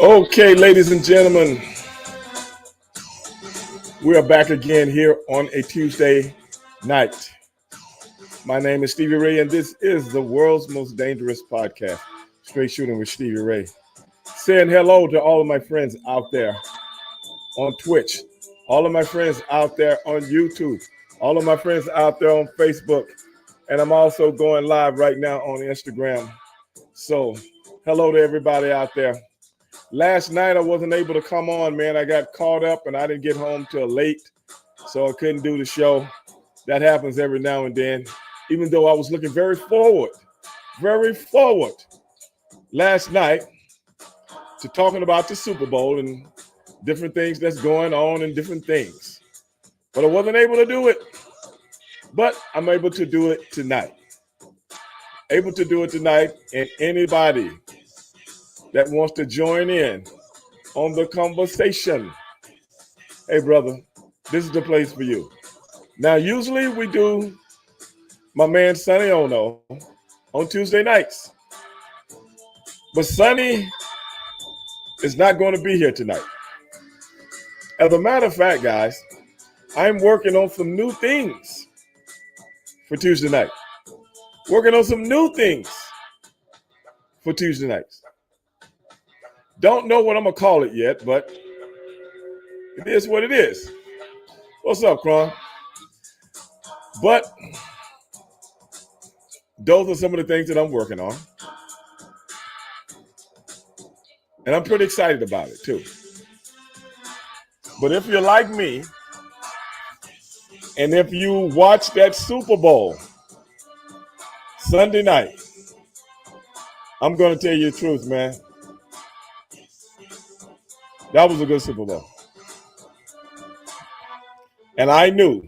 Okay, ladies and gentlemen, we are back again here on a Tuesday night. My name is Stevie Ray, and this is the world's most dangerous podcast, Straight Shooting with Stevie Ray. Saying hello to all of my friends out there on Twitch, all of my friends out there on YouTube, all of my friends out there on Facebook, and I'm also going live right now on Instagram. So, hello to everybody out there. Last night I wasn't able to come on, man. I got caught up and I didn't get home till late, so I couldn't do the show. That happens every now and then, even though I was looking very forward last night to talking about the Super Bowl and different things that's going on and different things. But I wasn't able to do it. But I'm able to do it tonight. And anybody that wants to join in on the conversation, hey, brother, this is the place for you. Now, usually we do my man Sonny Ono on Tuesday nights. But Sonny is not going to be here tonight. As a matter of fact, guys, I'm working on some new things for Tuesday night. Working on some new things for Tuesday nights. Don't know what I'm going to call it yet, but it is what it is. What's up, Kron? But those are some of the things that I'm working on. And I'm pretty excited about it, too. But if you're like me, and if you watch that Super Bowl Sunday night, I'm going to tell you the truth, man. That was a good Super Bowl. And I knew,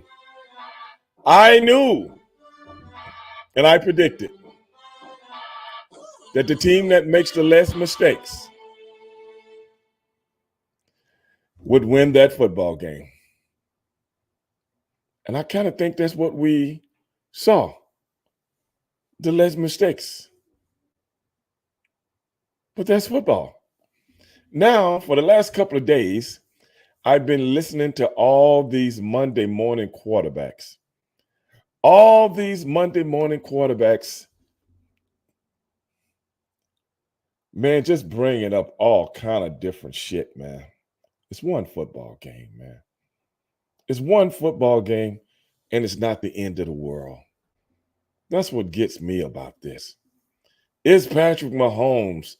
and I predicted that the team that makes the less mistakes would win that football game. And I kind of think that's what we saw, the less mistakes. But that's football. Now, for the last couple of days, I've been listening to all these Monday morning quarterbacks. All these Monday morning quarterbacks, man, just bringing up all kind of different shit, man. It's one football game, man. It's one football game, and it's not the end of the world. That's what gets me about this. Is Patrick Mahomes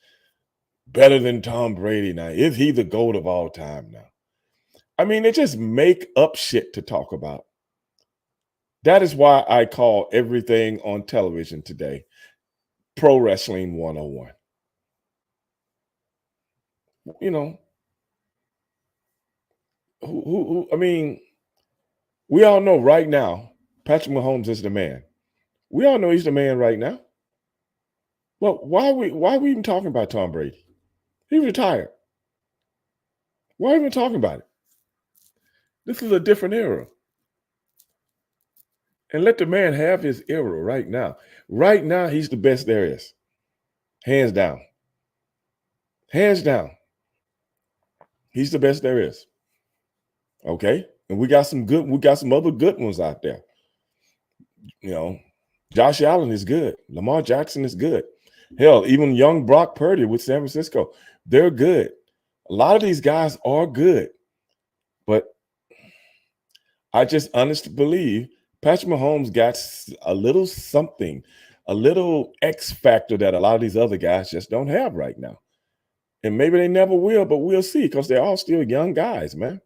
better than Tom Brady now? Is he the GOAT of all time now? I mean, they just make up shit to talk about. That is why I call everything on television today Pro Wrestling 101. You know, I mean, we all know right now, Patrick Mahomes is the man. We all know he's the man right now. Well, why are we even talking about Tom Brady? He retired. Why are we even talking about it? This is a different era. And let the man have his era right now. Right now, he's the best there is. Hands down. Hands down. He's the best there is. Okay? And we got some other good ones out there. You know, Josh Allen is good. Lamar Jackson is good. Hell, even young Brock Purdy with San Francisco, they're good. A lot of these guys are good. But I just honestly believe Patrick Mahomes got a little something, a little X factor that a lot of these other guys just don't have right now. And maybe they never will, but we'll see because they're all still young guys, man.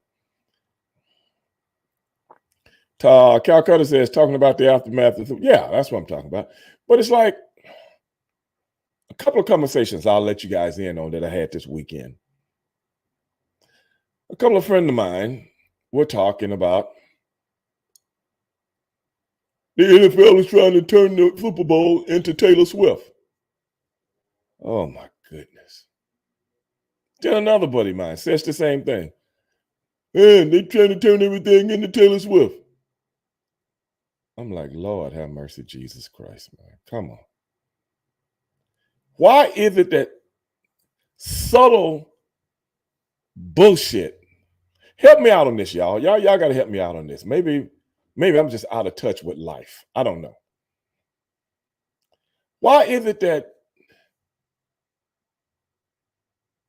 Calcutta says, talking about the aftermath. Yeah, that's what I'm talking about. But it's like a couple of conversations I'll let you guys in on that I had this weekend. A couple of friends of mine were talking about the NFL is trying to turn the Super Bowl into Taylor Swift. Oh, my goodness. Then another buddy of mine says the same thing. Man, they're trying to turn everything into Taylor Swift. I'm like, Lord, have mercy, Jesus Christ, man. Come on. Why is it that subtle Bullshit. Help me out on this, y'all. Y'all got to help me out on this. Maybe I'm just out of touch with life. I don't know. Why is it that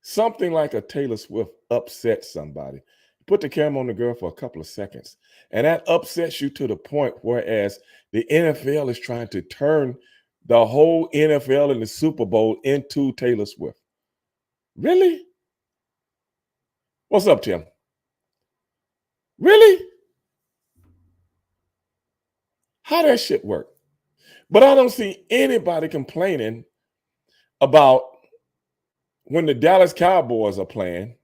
something like a Taylor Swift upsets somebody? Put the camera on the girl for a couple of seconds, and that upsets you to the point whereas the NFL is trying to turn the whole NFL and the Super Bowl into Taylor Swift. Really? What's up, Tim? Really? How that shit work? But I don't see anybody complaining about when the Dallas Cowboys are playing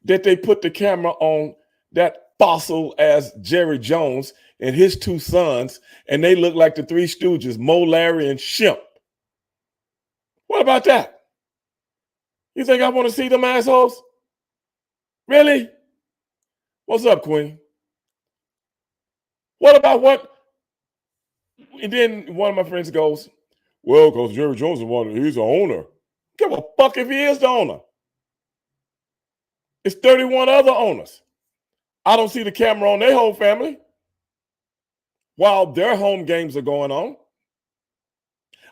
that they put the camera on that fossil as Jerry Jones and his two sons, and they look like the Three Stooges, Mo, Larry, and Shemp. What about that? You think I want to see them assholes? Really? What's up, Queen? What about what? And then one of my friends goes, well, because Jerry Jones is he's the owner. Give a fuck if he is the owner. It's 31 other owners. I don't see the camera on their whole family while their home games are going on.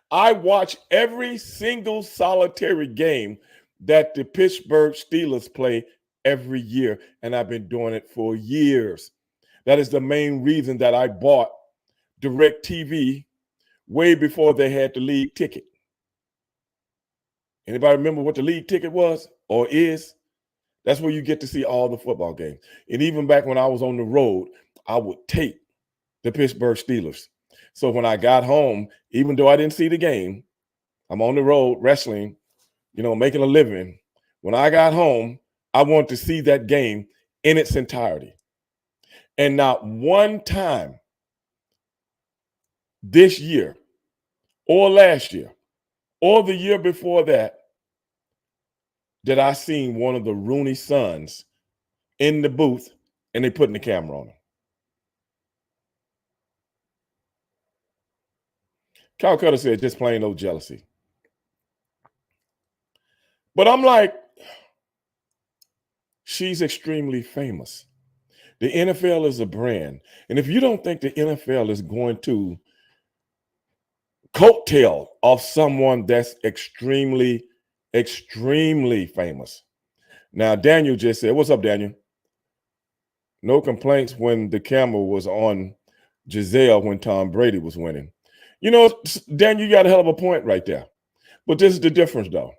I watch every single solitary game that the Pittsburgh Steelers play every year, and I've been doing it for years. That is the main reason that I bought DirecTV way before they had the league ticket. Anybody remember what the league ticket was or is? That's where you get to see all the football games. And even back when I was on the road, I would tape the Pittsburgh Steelers. So when I got home, even though I didn't see the game, I'm on the road wrestling, making a living. When I got home, I wanted to see that game in its entirety. And not one time this year or last year or the year before that did I seen one of the Rooney sons in the booth and they putting the camera on him. Calcutta said just plain old jealousy. But I'm like, she's extremely famous. The NFL is a brand. And if you don't think the NFL is going to coattail of someone that's extremely, extremely famous. Now, Daniel just said, what's up, Daniel? No complaints when the camera was on Giselle when Tom Brady was winning. Daniel, you got a hell of a point right there. But this is the difference, though.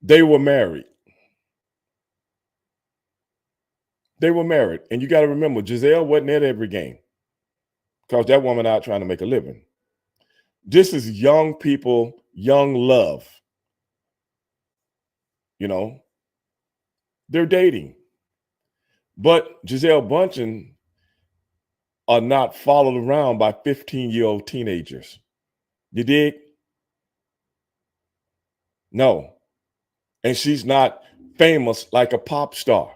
They were married. They were married. And you got to remember, Giselle wasn't at every game because that woman out trying to make a living. This is young people, young love. They're dating. But Giselle Bundchen are not followed around by 15-year-old teenagers. You dig? No. And she's not famous like a pop star.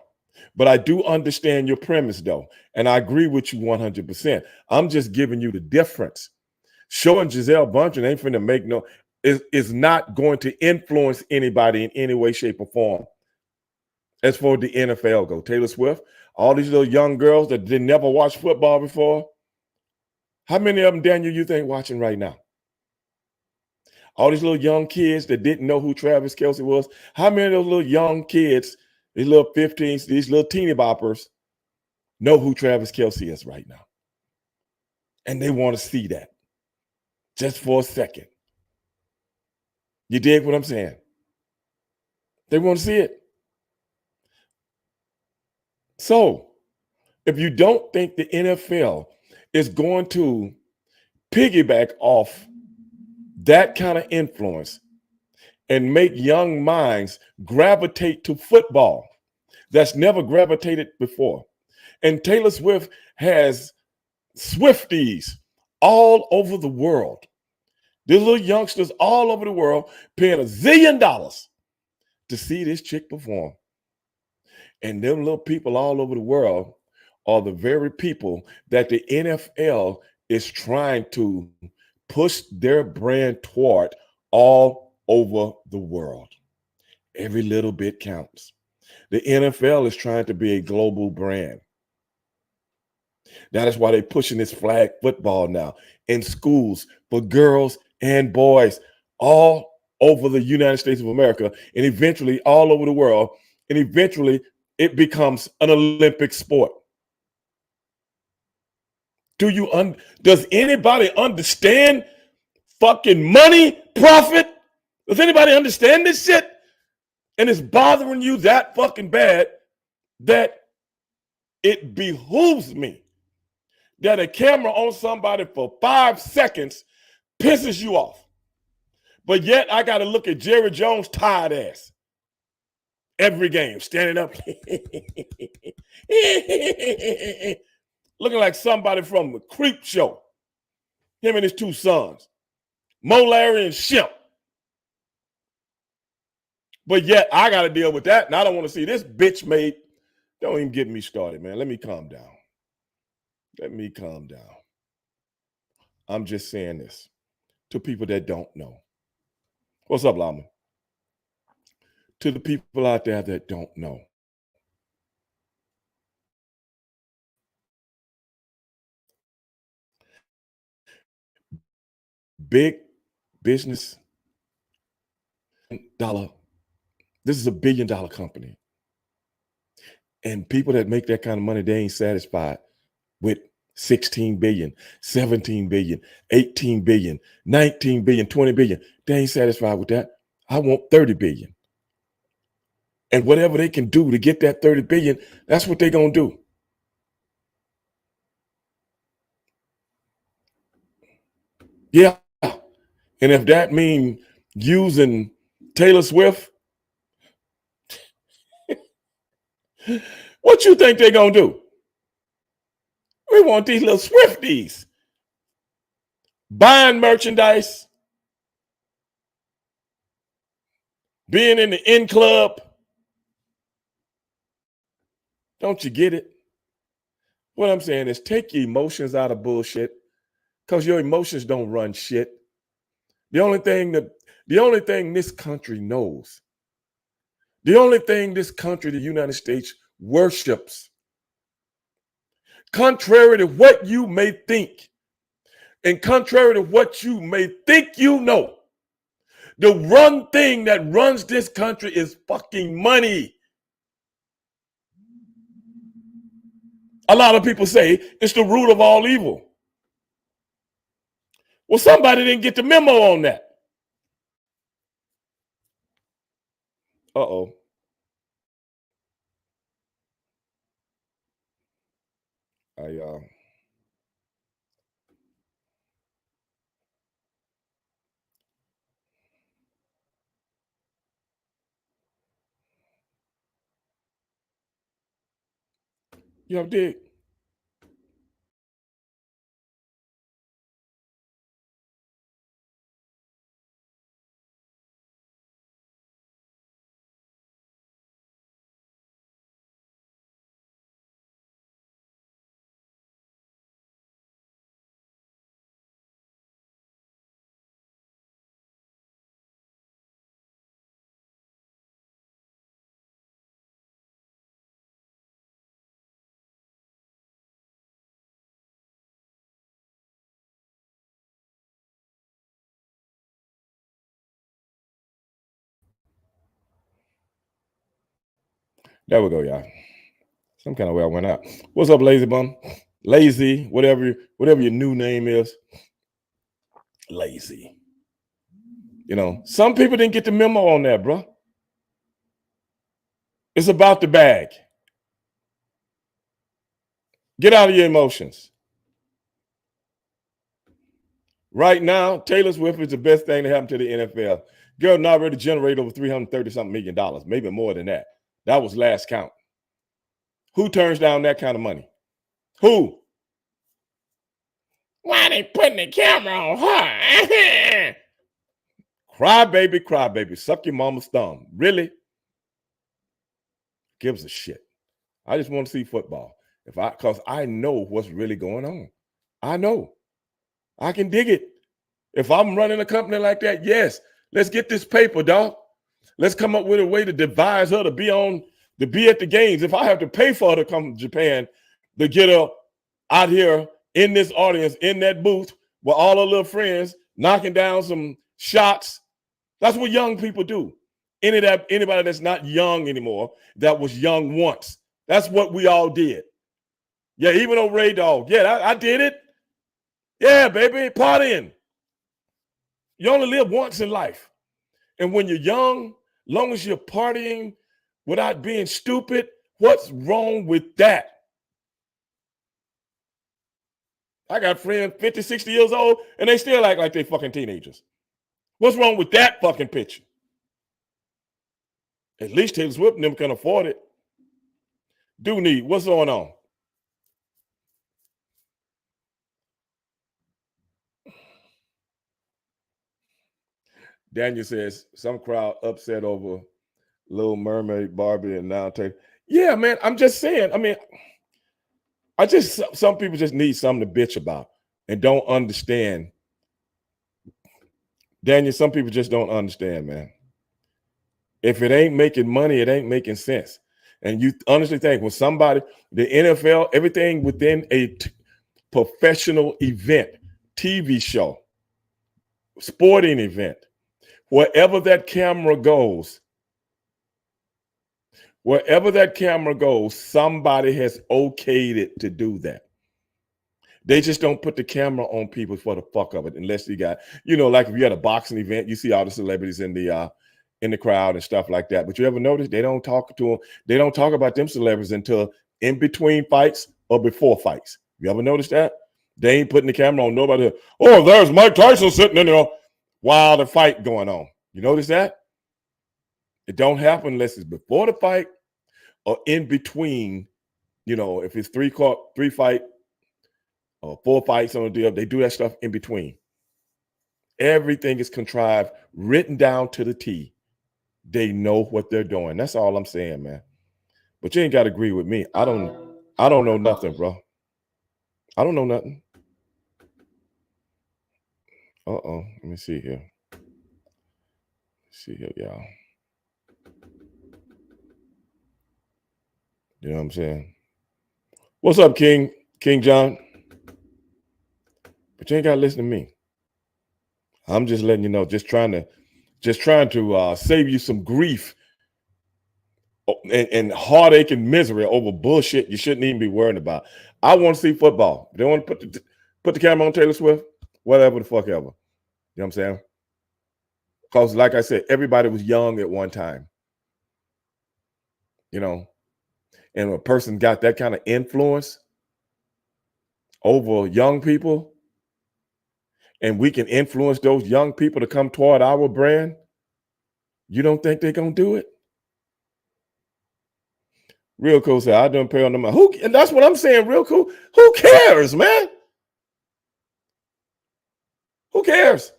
But I do understand your premise, though. And I agree with you 100%. I'm just giving you the difference. Showing Giselle Bundchen ain't finna make is not going to influence anybody in any way, shape, or form. As for the NFL go, Taylor Swift, all these little young girls that did never watch football before, how many of them, Daniel, you think watching right now? All these little young kids that didn't know who Travis Kelce was, how many of those little young kids, these little 15s, these little teeny boppers, know who Travis Kelce is right now? And they want to see that just for a second. You dig what I'm saying? They want to see it. So, if you don't think the NFL is going to piggyback off that kind of influence and make young minds gravitate to football that's never gravitated before. And Taylor Swift has Swifties all over the world. These little youngsters all over the world paying $1 zillion to see this chick perform. And them little people all over the world are the very people that the NFL is trying to push their brand toward all over the world. Every little bit counts. The NFL is trying to be a global brand. That is why they're pushing this flag football now in schools for girls and boys all over the United States of America and eventually all over the world. And eventually it becomes an Olympic sport. Does anybody understand fucking money, profit? Does anybody understand this shit? And it's bothering you that fucking bad that it behooves me that a camera on somebody for 5 seconds pisses you off. But yet I got to look at Jerry Jones' tired ass every game, standing up, looking like somebody from the Creep Show. Him and his 2 sons, Mo, Larry, and Shemp. But yet I got to deal with that, and I don't want to see this bitch made. Don't even get me started, man. Let me calm down. Let me calm down. I'm just saying this to people that don't know. What's up, Lama? To the people out there that don't know. Big business dollar. This is a $1 billion company. And people that make that kind of money, they ain't satisfied with 16 billion, 17 billion, 18 billion, 19 billion, 20 billion. They ain't satisfied with that. I want 30 billion. And whatever they can do to get that 30 billion, that's what they're going to do. Yeah. And if that means using Taylor Swift, what you think they're going to do? We want these little Swifties buying merchandise, being in the in club. Don't you get it? What I'm saying is take your emotions out of bullshit because your emotions don't run shit. The only thing this country knows, the only thing this country, the United States, worships, contrary to what you may think, and contrary to what you may think you know, the one thing that runs this country is fucking money. A lot of people say it's the root of all evil. Well, somebody didn't get the memo on that. Uh-oh. You dig? There we go, y'all. Some kind of way I went out. What's up, Lazy Bum? Lazy, whatever your new name is. Lazy. You know, some people didn't get the memo on that, bro. It's about the bag. Get out of your emotions. Right now, Taylor Swift is the best thing to happen to the NFL. Girl already generated over $330-something million, maybe more than that. That was last count. Who turns down that kind of money? Who? Why are they putting the camera on her? Cry baby, suck your mama's thumb. Really? Gives a shit. I just want to see football. Because I know what's really going on. I know. I can dig it. If I'm running a company like that, yes, Let's get this paper, dog. Let's come up with a way to devise her to be at the games. If I have to pay for her to come to Japan to get her out here in this audience, in that booth with all her little friends, knocking down some shots. That's what young people do. Anybody that's not young anymore, that was young once. That's what we all did. Yeah, even old Ray Dog. Yeah, I did it. Yeah, baby, partying. You only live once in life. And when you're young, long as you're partying without being stupid, what's wrong with that? I got friends 50, 60 years old, and they still act like they fucking teenagers. What's wrong with that fucking picture? At least Taylor Swift and them can afford it. Do need. What's going on? Daniel says some crowd upset over Little Mermaid, Barbie, and now Taylor. Yeah, man. I'm just saying. I mean, some people just need something to bitch about and don't understand. Daniel, some people just don't understand, man. If it ain't making money, it ain't making sense. And you honestly think when somebody, the NFL, everything within a professional event, TV show, sporting event, wherever that camera goes, somebody has okayed it to do that. They just don't put the camera on people for the fuck of it, unless you got, like if you had a boxing event, you see all the celebrities in the crowd and stuff like that. But you ever notice they don't talk to them? They don't talk about them celebrities until in between fights or before fights. You ever notice that? They ain't putting the camera on nobody. Oh, there's Mike Tyson sitting in there while the fight going on. You notice that? It don't happen unless it's before the fight or in between. If it's three fight or 4 fights on the deal, they do that stuff in between. Everything is contrived, written down to the T. They know what they're doing. That's all I'm saying, man. But you ain't got to agree with me. I don't know nothing, bro. I don't know nothing. Uh-oh. Let me see here. Y'all. You know what I'm saying? What's up, King John? But you ain't got to listen to me. I'm just letting you know, just trying to save you some grief and heartache and misery over bullshit you shouldn't even be worrying about. I want to see football. They want to put the camera on Taylor Swift, whatever the fuck ever. You know what I'm saying? Because like I said, everybody was young at one time. And a person got that kind of influence over young people, and we can influence those young people to come toward our brand, you don't think they're going to do it? Real Cool said, I don't pay on them. And that's what I'm saying, Real Cool. Who cares, man? Who cares?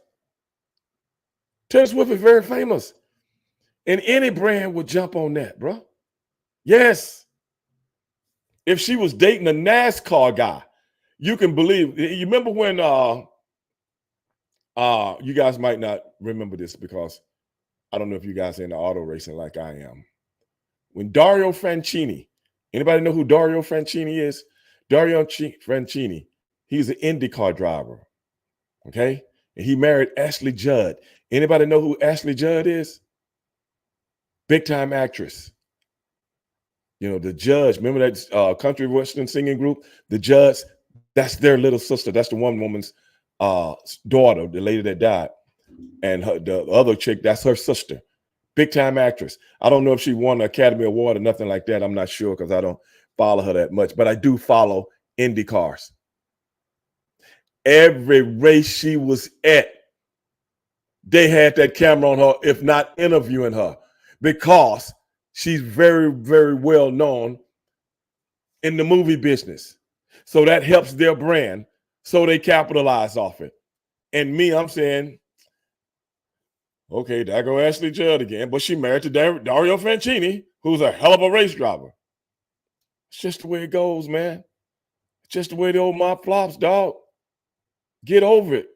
Taylor Swift is very famous. And any brand would jump on that, bro. Yes. If she was dating a NASCAR guy, you can believe. You remember when you guys might not remember this because I don't know if you guys are into auto racing like I am. When Dario Franchitti, anybody know who Dario Franchitti is? Dario Franchitti, he's an IndyCar driver, okay? And he married Ashley Judd. Anybody know who Ashley Judd is? Big time actress. The Judds, remember that country western singing group? The Judds, that's their little sister. That's the one woman's daughter, the lady that died. And the other chick, that's her sister. Big time actress. I don't know if she won an Academy Award or nothing like that. I'm not sure because I don't follow her that much, but I do follow Indy cars. Every race she was at, they had that camera on her, if not interviewing her, because she's very, very well known in the movie business. So that helps their brand. So they capitalize off it. And me, I'm saying, okay, there go Ashley Judd again, but she married to Dario Franchitti, who's a hell of a race driver. It's just the way it goes, man. It's just the way the old mob flops, dog. Get over it.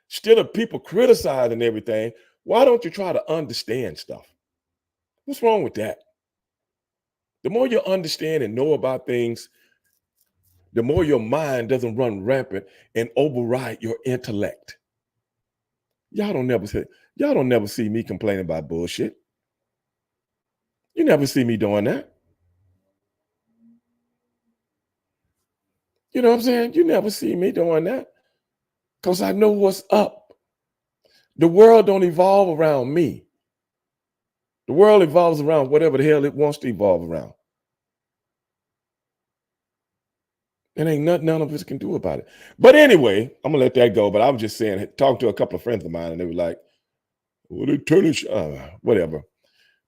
Instead of people criticizing everything, Why don't you try to understand stuff? What's wrong with that? The more you understand and know about things, the more your mind doesn't run rampant and override your intellect. Y'all don't never see me complaining about bullshit. You never see me doing that. You know what I'm saying? You never see me doing that because I know what's up. The world don't evolve around me. The world evolves around whatever the hell it wants to evolve around. And ain't nothing none of us can do about it. But anyway, I'm gonna let that go. But I was just saying, talking to a couple of friends of mine, and they were like, "Well, they turn whatever."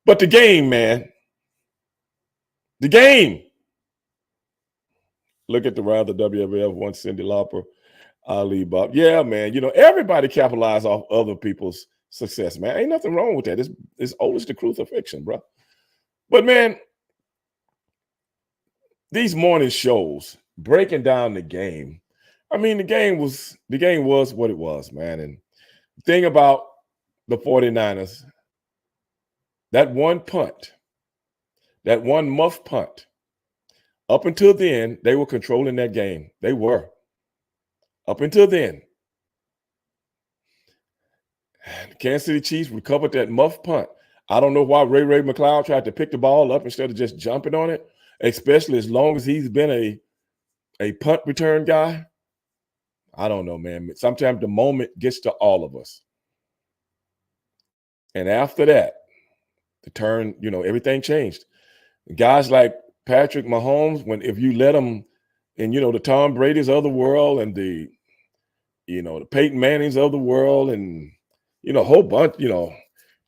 But the game, man, the game. Look at the round of WWF one Cyndi Lauper, Ali Bob. Yeah, man. You know, everybody capitalize off other people's success, man. Ain't nothing wrong with that. It's old as the crucifixion, bro. But man, these morning shows breaking down the game. I mean, the game was what it was, man. And the thing about the 49ers, that one punt, that one muff punt, up until then, they were controlling that game. They were. Up until then. The Kansas City Chiefs recovered that muff punt. I don't know why Ray McCloud tried to pick the ball up instead of just jumping on it, especially as long as he's been a punt return guy. I don't know, man. Sometimes the moment gets to all of us. And after that, the turn, everything changed. Guys like Patrick Mahomes, if you let him, and the Tom Brady's of the world, and the Peyton Manning's of the world, and a whole bunch,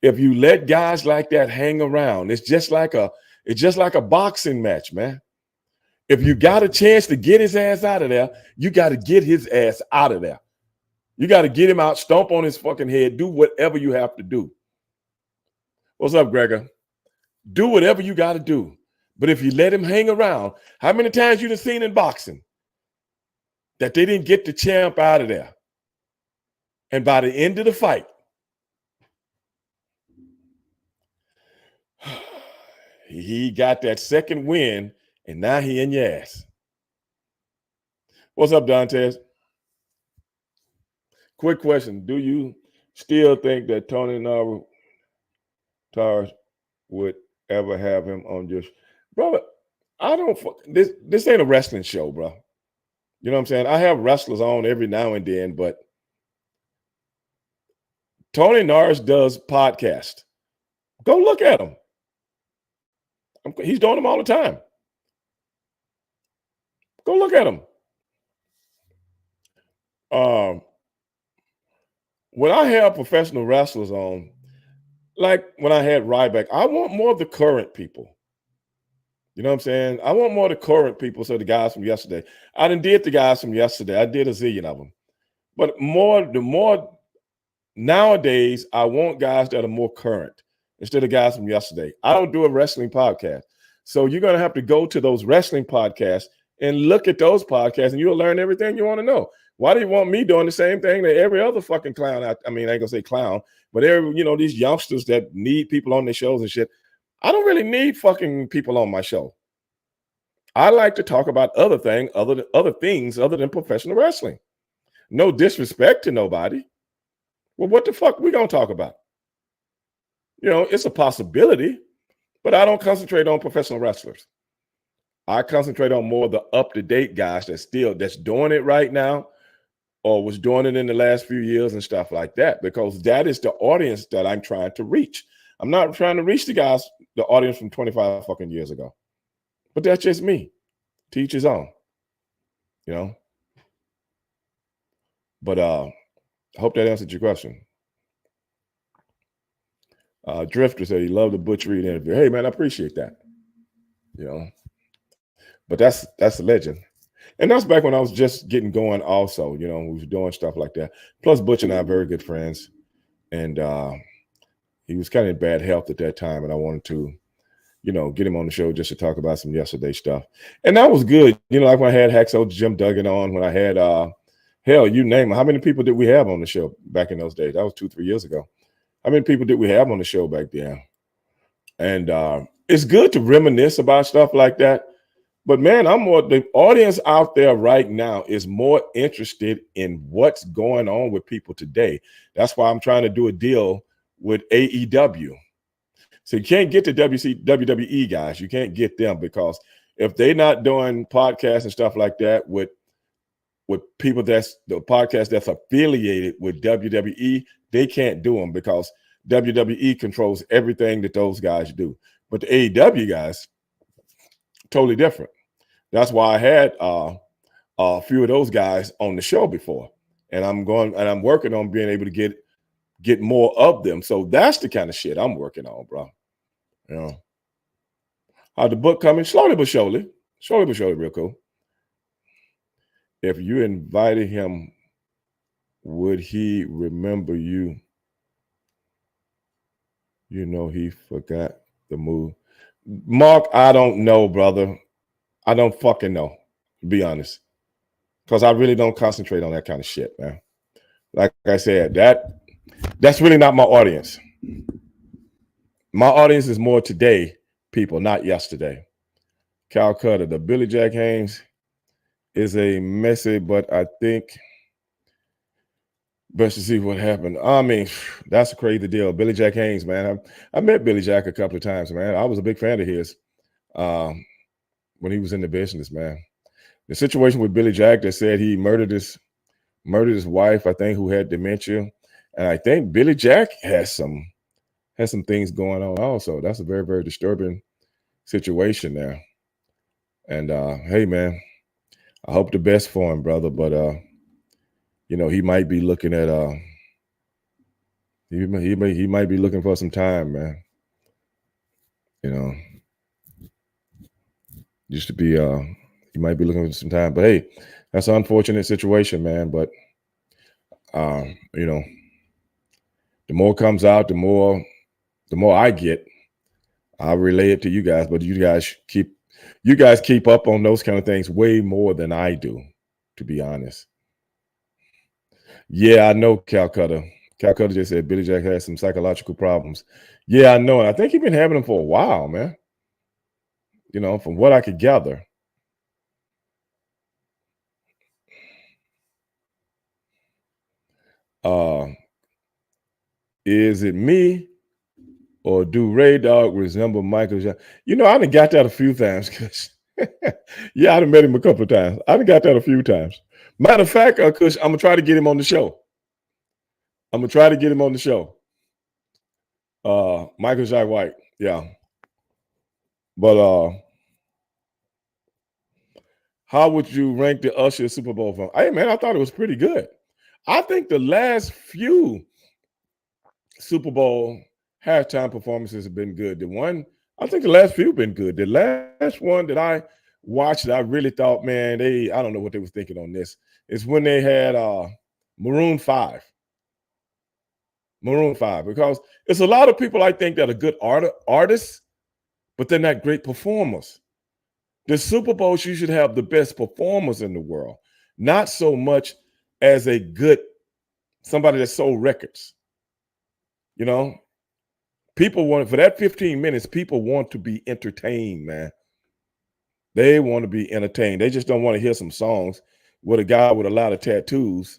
if you let guys like that hang around, it's just like a boxing match, man. If you got a chance to get his ass out of there, you got to get his ass out of there. You got to get him out, stomp on his fucking head, do whatever you have to do. What's up, Gregor? Do whatever you got to do. But if you let him hang around, how many times you done seen in boxing that they didn't get the champ out of there? And by the end of the fight, he got that second win, and now he in your ass. What's up, Dantes? Quick question. Do you still think that Tony Tars would ever have him on just... Brother, I don't... This ain't a wrestling show, bro. You know what I'm saying? I have wrestlers on every now and then, but Tony Norris does podcast. Go look at him. He's doing them all the time. Go look at him. When I have professional wrestlers on, like when I had Ryback, I want more of the current people. You know what I'm saying? I want more of the current people, so the guys from yesterday. I done did the guys from yesterday. I did a zillion of them. But the more nowadays, I want guys that are more current instead of guys from yesterday. I don't do a wrestling podcast. So you're going to have to go to those wrestling podcasts and look at those podcasts, and you'll learn everything you want to know. Why do you want me doing the same thing that every other fucking clown? I mean, I ain't going to say clown, but these youngsters that need people on their shows and shit. I don't really need fucking people on my show. I like to talk about other things other than professional wrestling. No disrespect to nobody. Well, what the fuck we gonna talk about? It's a possibility, but I don't concentrate on professional wrestlers. I concentrate on more of the up-to-date guys that's doing it right now, or was doing it in the last few years and stuff like that, because that is the audience that I'm trying to reach. I'm not trying to reach the audience from 25 fucking years ago. But that's just me. To each his own. But I hope that answered your question. Drifter said he loved the Butch Reed interview. Hey man, I appreciate that. But that's a legend. And that's back when I was just getting going also, we was doing stuff like that. Plus Butch and I are very good friends. And he was kind of in bad health at that time, and I wanted to, get him on the show just to talk about some yesterday stuff. And that was good. Like when I had Hacksaw Jim Duggan on, when I had, hell, you name it. How many people did we have on the show back in those days? That was 2-3 years ago. How many people did we have on the show back then? And it's good to reminisce about stuff like that. But man, the audience out there right now is more interested in what's going on with people today. That's why I'm trying to do a deal with AEW. So you can't get the WWE guys. You can't get them because if they're not doing podcasts and stuff like that with people that's the podcast that's affiliated with WWE, they can't do them because WWE controls everything that those guys do. But the AEW guys, totally different. That's why I had a few of those guys on the show before, and I'm working on being able to get more of them. So that's the kind of shit I'm working on, bro. You know, how the book coming slowly but surely, real cool. If you invited him, would he remember you? You know, he forgot the move. Mark, I don't know, brother. I don't fucking know, to be honest. Because I really don't concentrate on that kind of shit, man. Like I said, that's really not my audience. My audience is more today, people, not yesterday. Calcutta, the Billy Jack Haynes is a messy, but I think best to see what happened. I mean, that's a crazy deal. Billy Jack Haynes, man. I met Billy Jack a couple of times, man. I was a big fan of his when he was in the business, man. The situation with Billy Jack that said he murdered his wife, I think, who had dementia. And I think Billy Jack has some things going on also. That's a very, very disturbing situation there. And hey, man, I hope the best for him, brother. But you know, he might be looking at he might be looking for some time, man. You know, used to be he might be looking for some time. But hey, that's an unfortunate situation, man. But you know, the more comes out, the more I get. I'll relay it to you guys, but you guys keep up on those kind of things way more than I do, to be honest. Yeah, I know Calcutta. Calcutta just said Billy Jack has some psychological problems. Yeah, I know. And I think he's been having them for a while, man. You know, from what I could gather. Is it me or do Ray Dog resemble Michael Jackson? You know, I done got that a few times because yeah, I done met him a couple of times. I done got that a few times. Matter of fact, Kush, I'm gonna try to get him on the show. Michael Jai White, yeah. But how would you rank the Usher Super Bowl film? Hey man, I thought it was pretty good. I think the last few Super Bowl halftime performances have been good. I think the last few have been good. The last one that I watched that I really thought, man, I don't know what they was thinking on this. Is when they had Maroon 5. Because it's a lot of people I think that are good artists, but they're not great performers. The Super Bowls, you should have the best performers in the world, not so much as somebody that sold records. You know, people want, for that 15 minutes, people want to be entertained, man. They want to be entertained. They just don't want to hear some songs with a guy with a lot of tattoos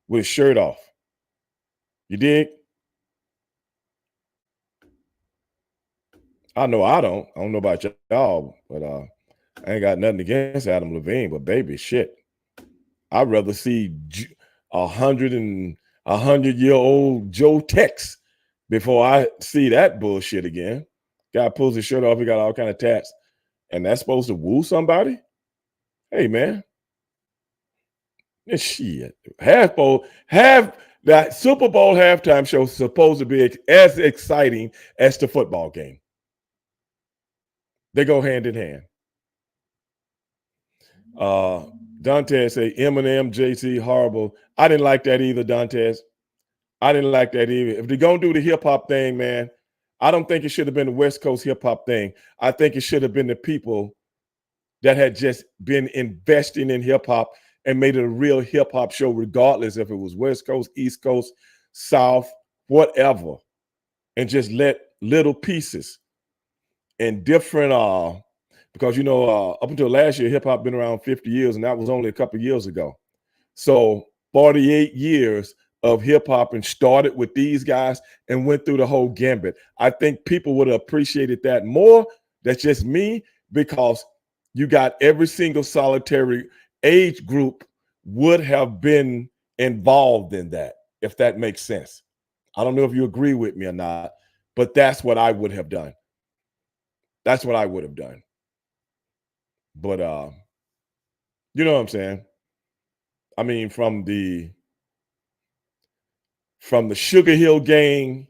with his shirt off. You dig? I know I don't know about y'all, but I ain't got nothing against Adam Levine, but baby, shit. I'd rather see 100-year-old Joe Tex before I see that bullshit again. Guy pulls his shirt off, he got all kind of tats, and that's supposed to woo somebody? Hey, man. Shit. That Super Bowl halftime show is supposed to be as exciting as the football game. They go hand in hand. Dantes say Eminem, JC, horrible. I didn't like that either, Dantes. I didn't like that either. If they're going to do the hip-hop thing, man, I don't think it should have been the West Coast hip-hop thing. I think it should have been the people that had just been investing in hip-hop and made it a real hip-hop show, regardless if it was West Coast, East Coast, South, whatever. and just let little pieces and different because up until last year, hip hop been around 50 years, and that was only a couple of years ago. So 48 years of hip hop and started with these guys and went through the whole gambit. I think people would have appreciated that more. That's just me, because you got every single solitary age group would have been involved in that, if that makes sense. I don't know if you agree with me or not, but that's what I would have done. That's what I would have done. But you know what I'm saying? I mean, from the Sugar Hill Gang,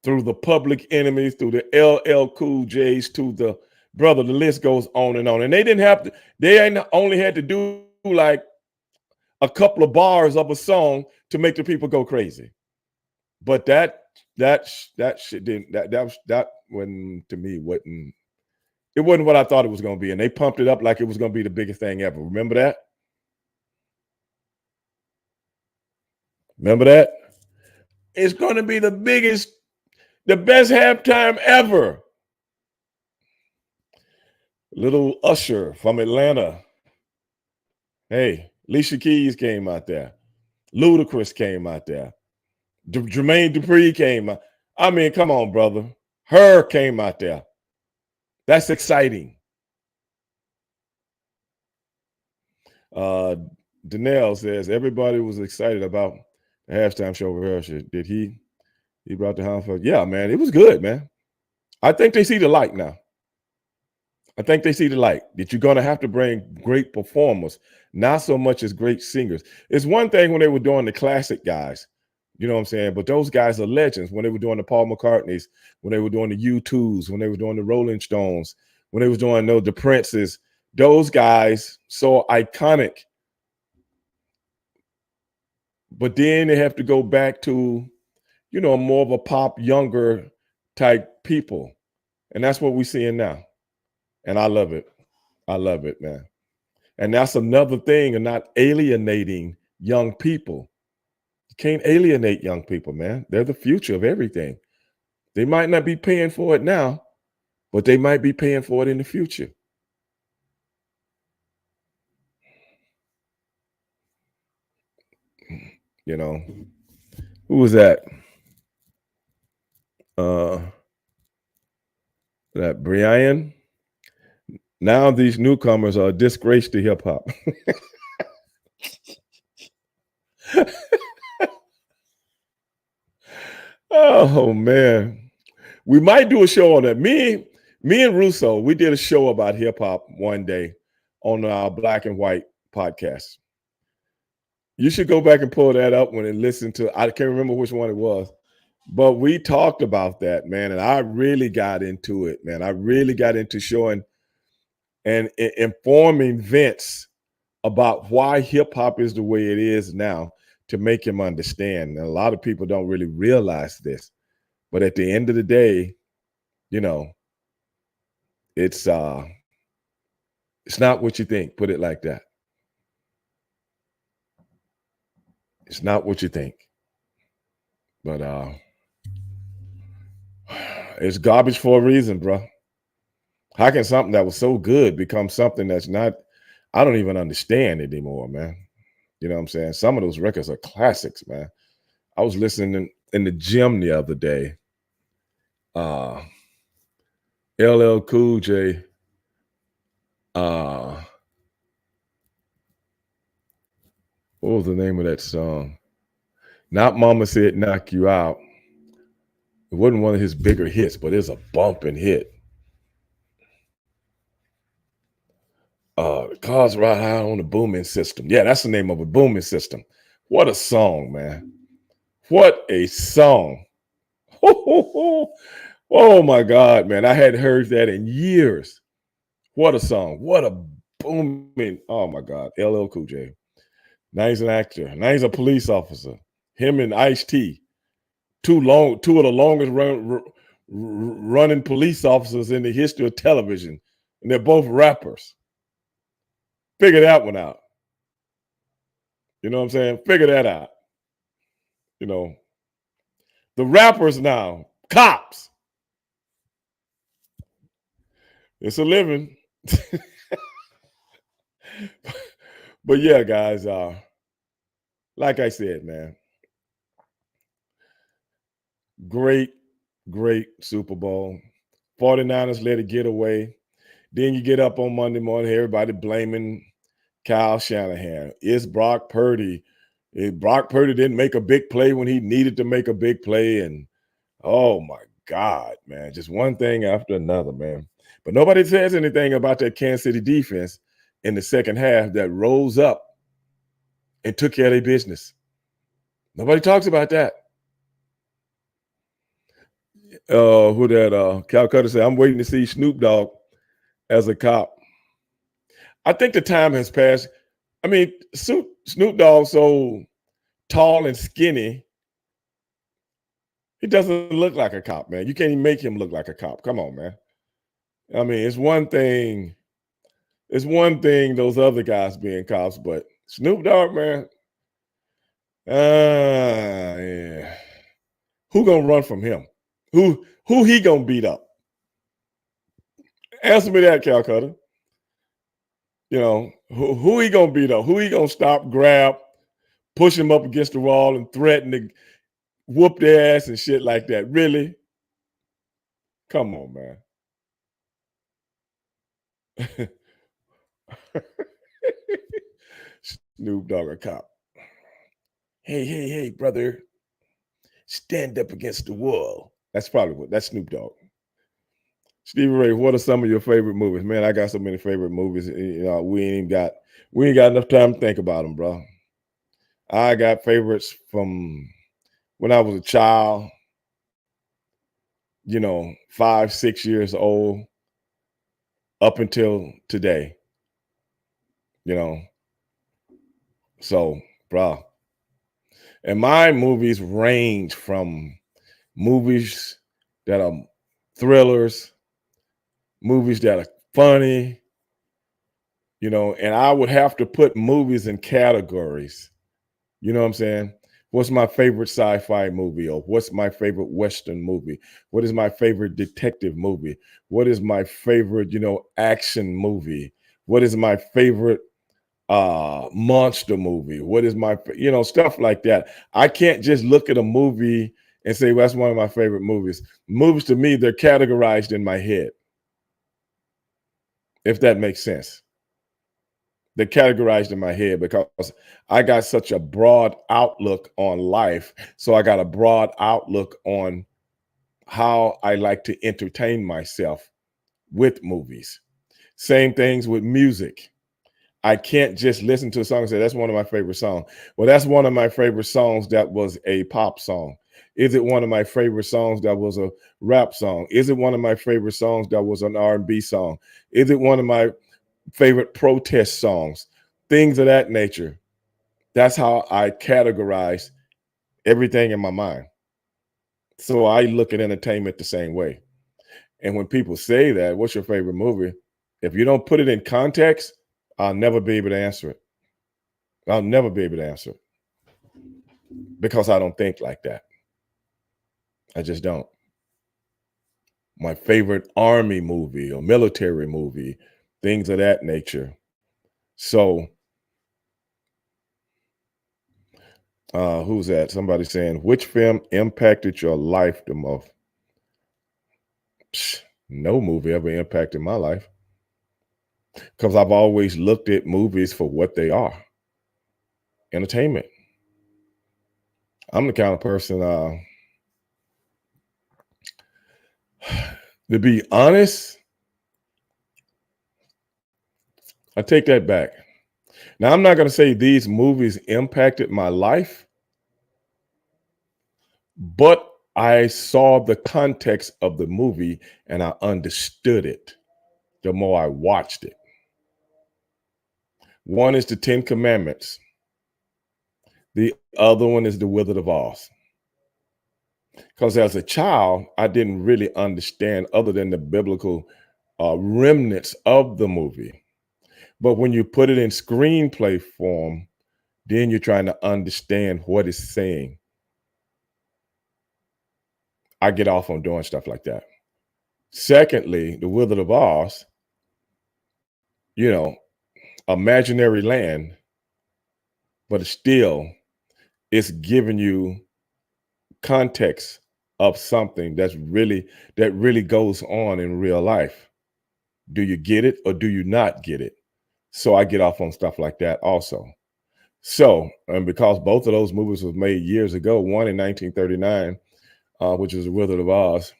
through the Public Enemies, through the LL Cool J's, to the brother, the list goes on and on. And they didn't have to, they only had to do like a couple of bars of a song to make the people go crazy. But that shit didn't, that wasn't, to me, it wasn't what I thought it was going to be. And they pumped it up like it was going to be the biggest thing ever. Remember that? Remember that? It's going to be the best halftime ever. Little Usher from Atlanta. Hey, Alicia Keys came out there. Ludacris came out there. Jermaine Dupri came out. I mean, come on, brother. Her came out there. That's exciting. Danelle says everybody was excited about the halftime show rehearsal. Did he brought the house? Yeah, man, it was good, man. I think they see the light now. I think they see the light, that you're going to have to bring great performers, not so much as great singers. It's one thing when they were doing the classic guys, you know what I'm saying? But those guys are legends. When they were doing the Paul McCartneys, when they were doing the U2s, when they were doing the Rolling Stones, when they was doing the Princes, those guys, so iconic. But then they have to go back to, more of a pop, younger type people. And that's what we're seeing now. And I love it. I love it, man. And that's another thing of not alienating young people. You can't alienate young people, man. They're the future of everything. They might not be paying for it now, but they might be paying for it in the future. Who was that? That Brian. Now these newcomers are a disgrace to hip hop. Oh man, we might do a show on that. Me and Russo, we did a show about hip hop one day on our Black and White podcast. You should go back and pull that up and listen to. I can't remember which one it was, but we talked about that, man, and I really got into it, man. I really got into showing and informing Vince about why hip hop is the way it is now, to make him understand. And a lot of people don't really realize this, but at the end of the day, it's not what you think. Put it like that. It's not what you think. But it's garbage for a reason, bro. How can something that was so good become something that's not? I don't even understand anymore, man. You know what I'm saying? Some of those records are classics, man. I was listening in the gym the other day. LL Cool J. What was the name of that song? Not Mama Said Knock You Out. It wasn't one of his bigger hits, but it's a bumping hit. Cars Ride High on the Booming System. Yeah, that's the name of it, Booming System. What a song, man. What a song. Oh my God, man. I hadn't heard that in years. What a song. What a booming. Oh my God. LL Cool J. Now he's an actor. Now he's a police officer. Him and Ice-T. Two of the longest running police officers in the history of television. And they're both rappers. Figure that one out. You know what I'm saying? Figure that out. The rappers now, cops. It's a living. But yeah, guys, like I said, man, great, great Super Bowl. 49ers let it get away. Then you get up on Monday morning, everybody blaming Kyle Shanahan. It's Brock Purdy. Brock Purdy didn't make a big play when he needed to make a big play. And oh my God, man, just one thing after another, man. But nobody says anything about that Kansas City defense in the second half that rose up and took care of their business. Nobody talks about that. Who that Calcutta said, I'm waiting to see Snoop Dogg as a cop. I think the time has passed. I mean, Snoop Dogg so tall and skinny, he doesn't look like a cop, man. You can't even make him look like a cop. Come on, man. I mean, it's one thing those other guys being cops, but Snoop Dogg, man, yeah. Who gonna run from him? Who he gonna beat up? Answer me that, Calcutta. You know, who he gonna beat up? Who he gonna stop, grab, push him up against the wall, and threaten to whoop their ass and shit like that? Really? Come on, man. Snoop Dogg a cop. Hey, brother. Stand up against the wall. That's probably that's Snoop Dogg. Stevie Ray, what are some of your favorite movies? Man, I got so many favorite movies. You know, we ain't got enough time to think about them, bro. I got favorites from when I was a child, 5, 6 years old, up until today. So, bro. And my movies range from movies that are thrillers, movies that are funny, and I would have to put movies in categories. You know what I'm saying? What's my favorite sci-fi movie? Or what's my favorite Western movie? What is my favorite detective movie? What is my favorite, action movie? What is my favorite monster movie? What is my, stuff like that. I can't just look at a movie and say, well, that's one of my favorite movies. Movies to me, they're categorized in my head, if that makes sense. They're categorized in my head because I got such a broad outlook on life. So I got a broad outlook on how I like to entertain myself with movies. Same things with music. I can't just listen to a song and say, that's one of my favorite songs. Well, that's one of my favorite songs that was a pop song. Is it one of my favorite songs that was a rap song? Is it one of my favorite songs that was an R&B song? Is it one of my favorite protest songs? Things of that nature. That's how I categorize everything in my mind. So I look at entertainment the same way. And when people say that, what's your favorite movie? If you don't put it in context, I'll never be able to answer it. I'll never be able to answer it because I don't think like that. I just don't. My favorite army movie or military movie, things of that nature. So, who's that? Somebody saying, which film impacted your life the most? No movie ever impacted my life because I've always looked at movies for what they are, entertainment. I'm the kind of person, to be honest, I take that back. Now, I'm not going to say these movies impacted my life, but I saw the context of the movie and I understood it the more I watched it. One is the 10 Commandments. The other one is the Wizard of Oz. Because as a child, I didn't really understand other than the biblical remnants of the movie. But when you put it in screenplay form, then you're trying to understand what it's saying. I get off on doing stuff like that. Secondly, The Wizard of Oz, you know, imaginary land, but it's giving you context of something that really goes on in real life. Do you get it or do you not get it? So I get off on stuff like that also. So, and because both of those movies was made years ago, one in 1939, which is The Wizard of Oz,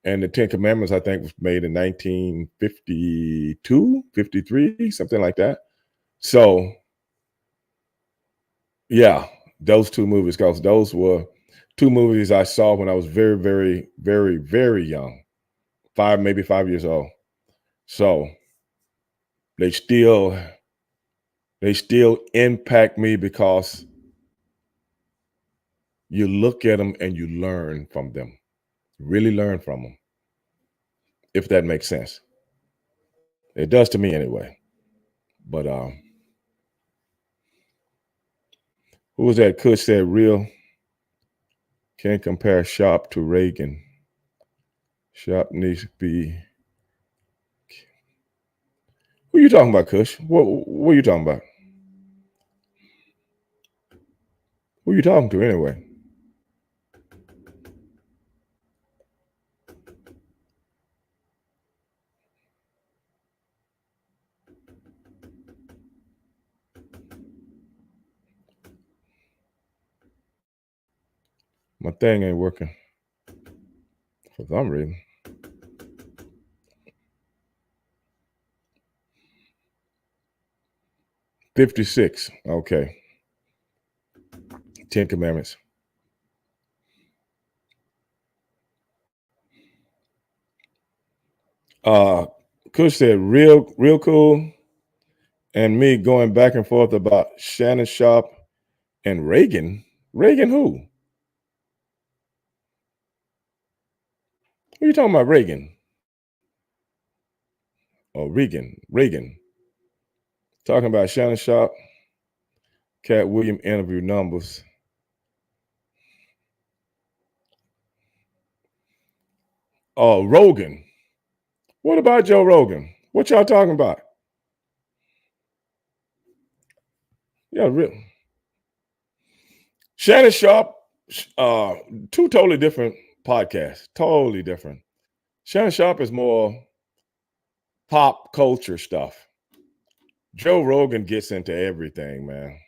and the Ten Commandments, I think, was made in 1952, 53, something like that. So, yeah, those two movies, because those were two movies I saw when I was very, very, very, very young, maybe 5 years old. So they still impact me because you look at them and you learn from them, really learn from them, if that makes sense. It does to me anyway. But who was that? Kush said, real can't compare Sharp to Reagan. Sharp needs to be. Who you talking about, Kush? What are you talking about? Who you talking to anyway? My thing ain't working for some reason. 56. Okay. 10 Commandments. Kush said, real cool. And me going back and forth about Shannon Sharp and Reagan. Reagan who? Who are you talking about, Reagan? Oh, Reagan. Talking about Shannon Sharp, Cat William interview numbers. Oh, Rogan. What about Joe Rogan? What y'all talking about? Yeah, real. Shannon Sharp, two totally different podcasts. Totally different. Shannon Sharp is more pop culture stuff. Joe Rogan gets into everything, man.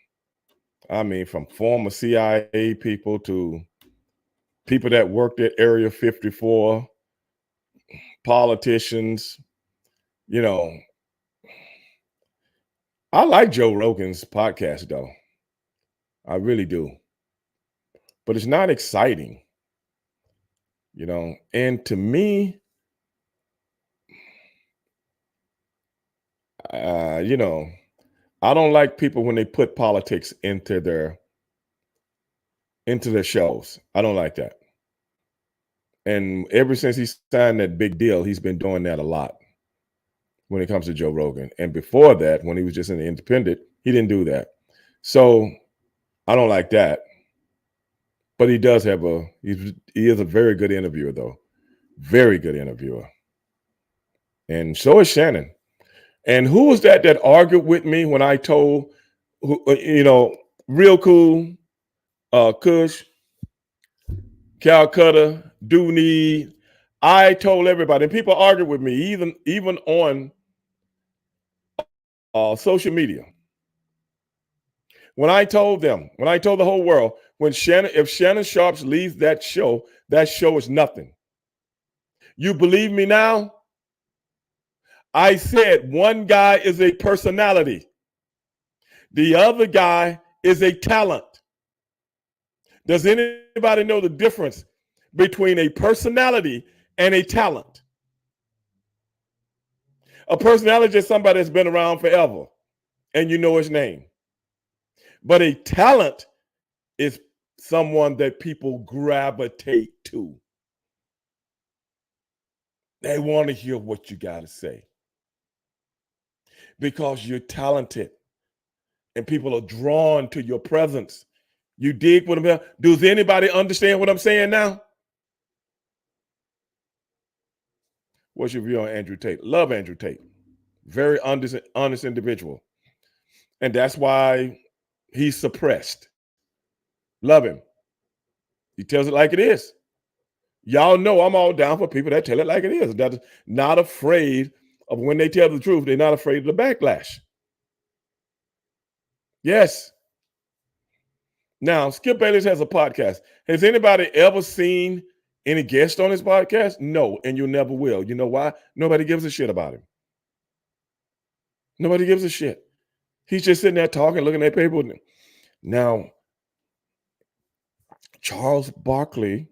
I mean, from former CIA people to people that worked at Area 54, politicians, you know. I like Joe Rogan's podcast, though. I really do. But it's not exciting, you know. And to me, you know, I don't like people when they put politics into their shows. I don't like that. And ever since he signed that big deal, he's been doing that a lot when it comes to Joe Rogan. And before that, when he was just in the independent, he didn't do that. So I don't like that. But he does have he is a very good interviewer, though. Very good interviewer. And so is Shannon. And who was that argued with me when I told, you know, real cool, Kush, Calcutta, Dooney. I told everybody, and people argued with me, even on social media. When I told the whole world, if Shannon Sharp leaves that show is nothing. You believe me now? I said one guy is a personality. The other guy is a talent. Does anybody know the difference between a personality and a talent? A personality is somebody that's been around forever and you know his name. But a talent is someone that people gravitate to. They want to hear what you got to say because you're talented and people are drawn to your presence. You dig what I'm saying? Does anybody understand what I'm saying now? What's your view on Andrew Tate? Love Andrew Tate. Very honest individual. And that's why he's suppressed. Love him. He tells it like it is. Y'all know I'm all down for people that tell it like it is. That's not afraid of when they tell the truth. They're not afraid of the backlash. Yes. Now, Skip Bayless has a podcast. Has anybody ever seen any guest on his podcast? No, and you never will. You know why? Nobody gives a shit about him. Nobody gives a shit. He's just sitting there talking, looking at people. Now, Charles Barkley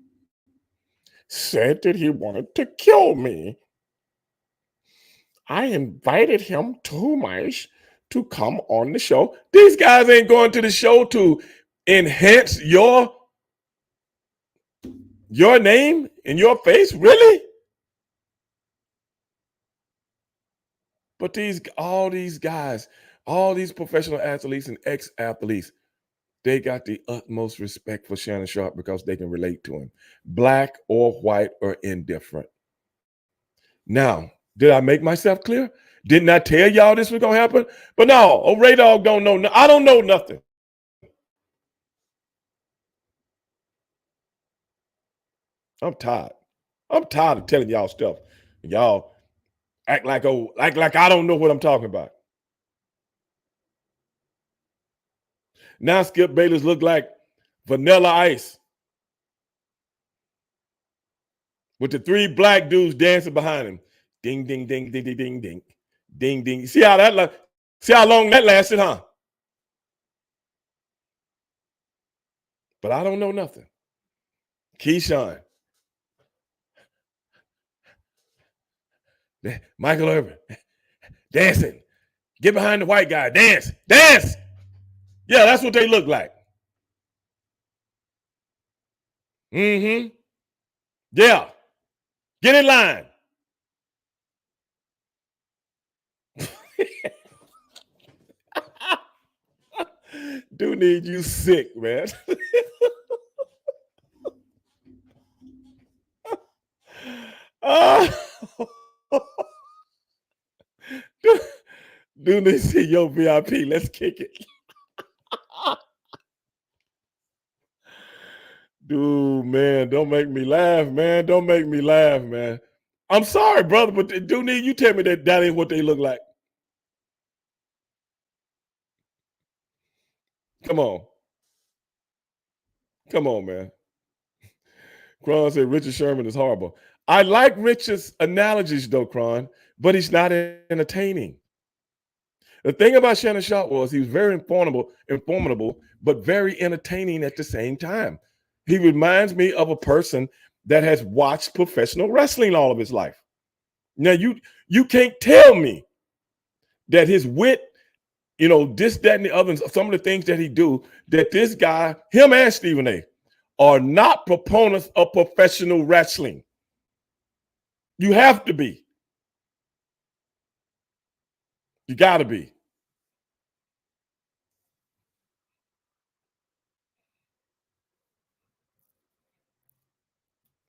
said that he wanted to kill me. I invited him too much to come on the show. These guys ain't going to the show to enhance your name and your face, really? But all these guys, all these professional athletes and ex-athletes, they got the utmost respect for Shannon Sharpe because they can relate to him, black or white or indifferent. Now, did I make myself clear? Didn't I tell y'all this was gonna happen? But no, Ray Dog don't know. I don't know nothing. I'm tired. I'm tired of telling y'all stuff. Y'all act like I don't know what I'm talking about. Now Skip Bayless look like Vanilla Ice with the 3 black dudes dancing behind him. Ding, ding, ding, ding, ding, ding, ding, ding, ding. See how long that lasted, huh? But I don't know nothing. Keyshawn, Michael Irvin, dancing. Get behind the white guy. Dance. Dance. Yeah, that's what they look like. Mm-hmm. Yeah. Get in line. Do need you sick, man. Do need to see your VIP. Let's kick it. Dude, man, don't make me laugh, man. Don't make me laugh, man. I'm sorry, brother, but do need you tell me that ain't what they look like. Come on. Come on, man. Cron said Richard Sherman is horrible. I like Richard's analogies, though, Cron, but he's not entertaining. The thing about Shannon Sharpe was he was very informative, but very entertaining at the same time. He reminds me of a person that has watched professional wrestling all of his life. Now, you can't tell me that his wit, this, that, and the other, some of the things that he do, that this guy, him and Stephen A., are not proponents of professional wrestling. You have to be. You got to be.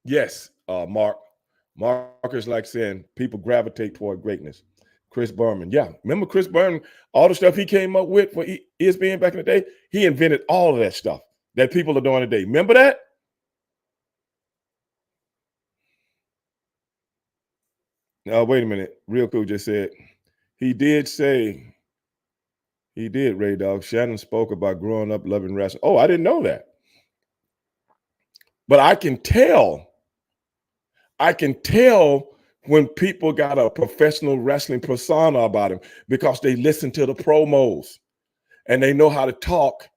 Yes, Mark. Markers like saying people gravitate toward greatness. Chris Berman. Yeah. Remember Chris Berman, all the stuff he came up with for ESPN back in the day? He invented all of that stuff that people are doing today. Remember that? Now, wait a minute. Real Cool just said, he did, Ray Dog. Shannon spoke about growing up loving wrestling. Oh, I didn't know that. But I can tell when people got a professional wrestling persona about him because they listen to the promos and they know how to talk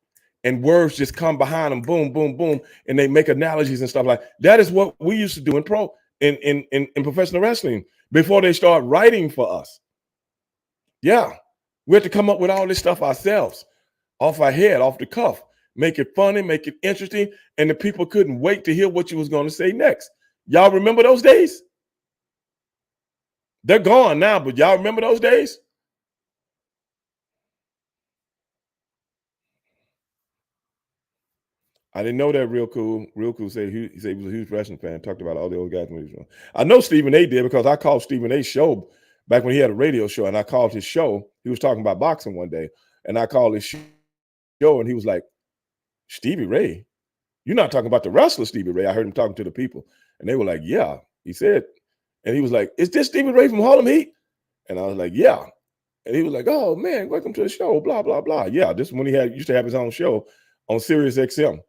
and words just come behind them, boom, boom, boom, and they make analogies and stuff like that. Is what we used to do in professional wrestling before they start writing for us. Yeah, we had to come up with all this stuff ourselves, off our head, off the cuff, make it funny, make it interesting, and the people couldn't wait to hear what you was going to say next. Y'all remember those days? They're gone now, but y'all remember those days? I didn't know that. Real cool. Real cool. He said he was a huge wrestling fan. Talked about all the old guys when he was young. I know Stephen A. did because I called Stephen A.'s show back when he had a radio show, and I called his show. He was talking about boxing one day, and I called his show, and he was like, "Stevie Ray, you're not talking about the wrestler Stevie Ray." I heard him talking to the people, and they were like, "Yeah." He said, and he was like, "Is this Stevie Ray from Harlem Heat?" And I was like, "Yeah." And he was like, "Oh man, welcome to the show." Blah blah blah. Yeah, this is when he used to have his own show on Sirius XM.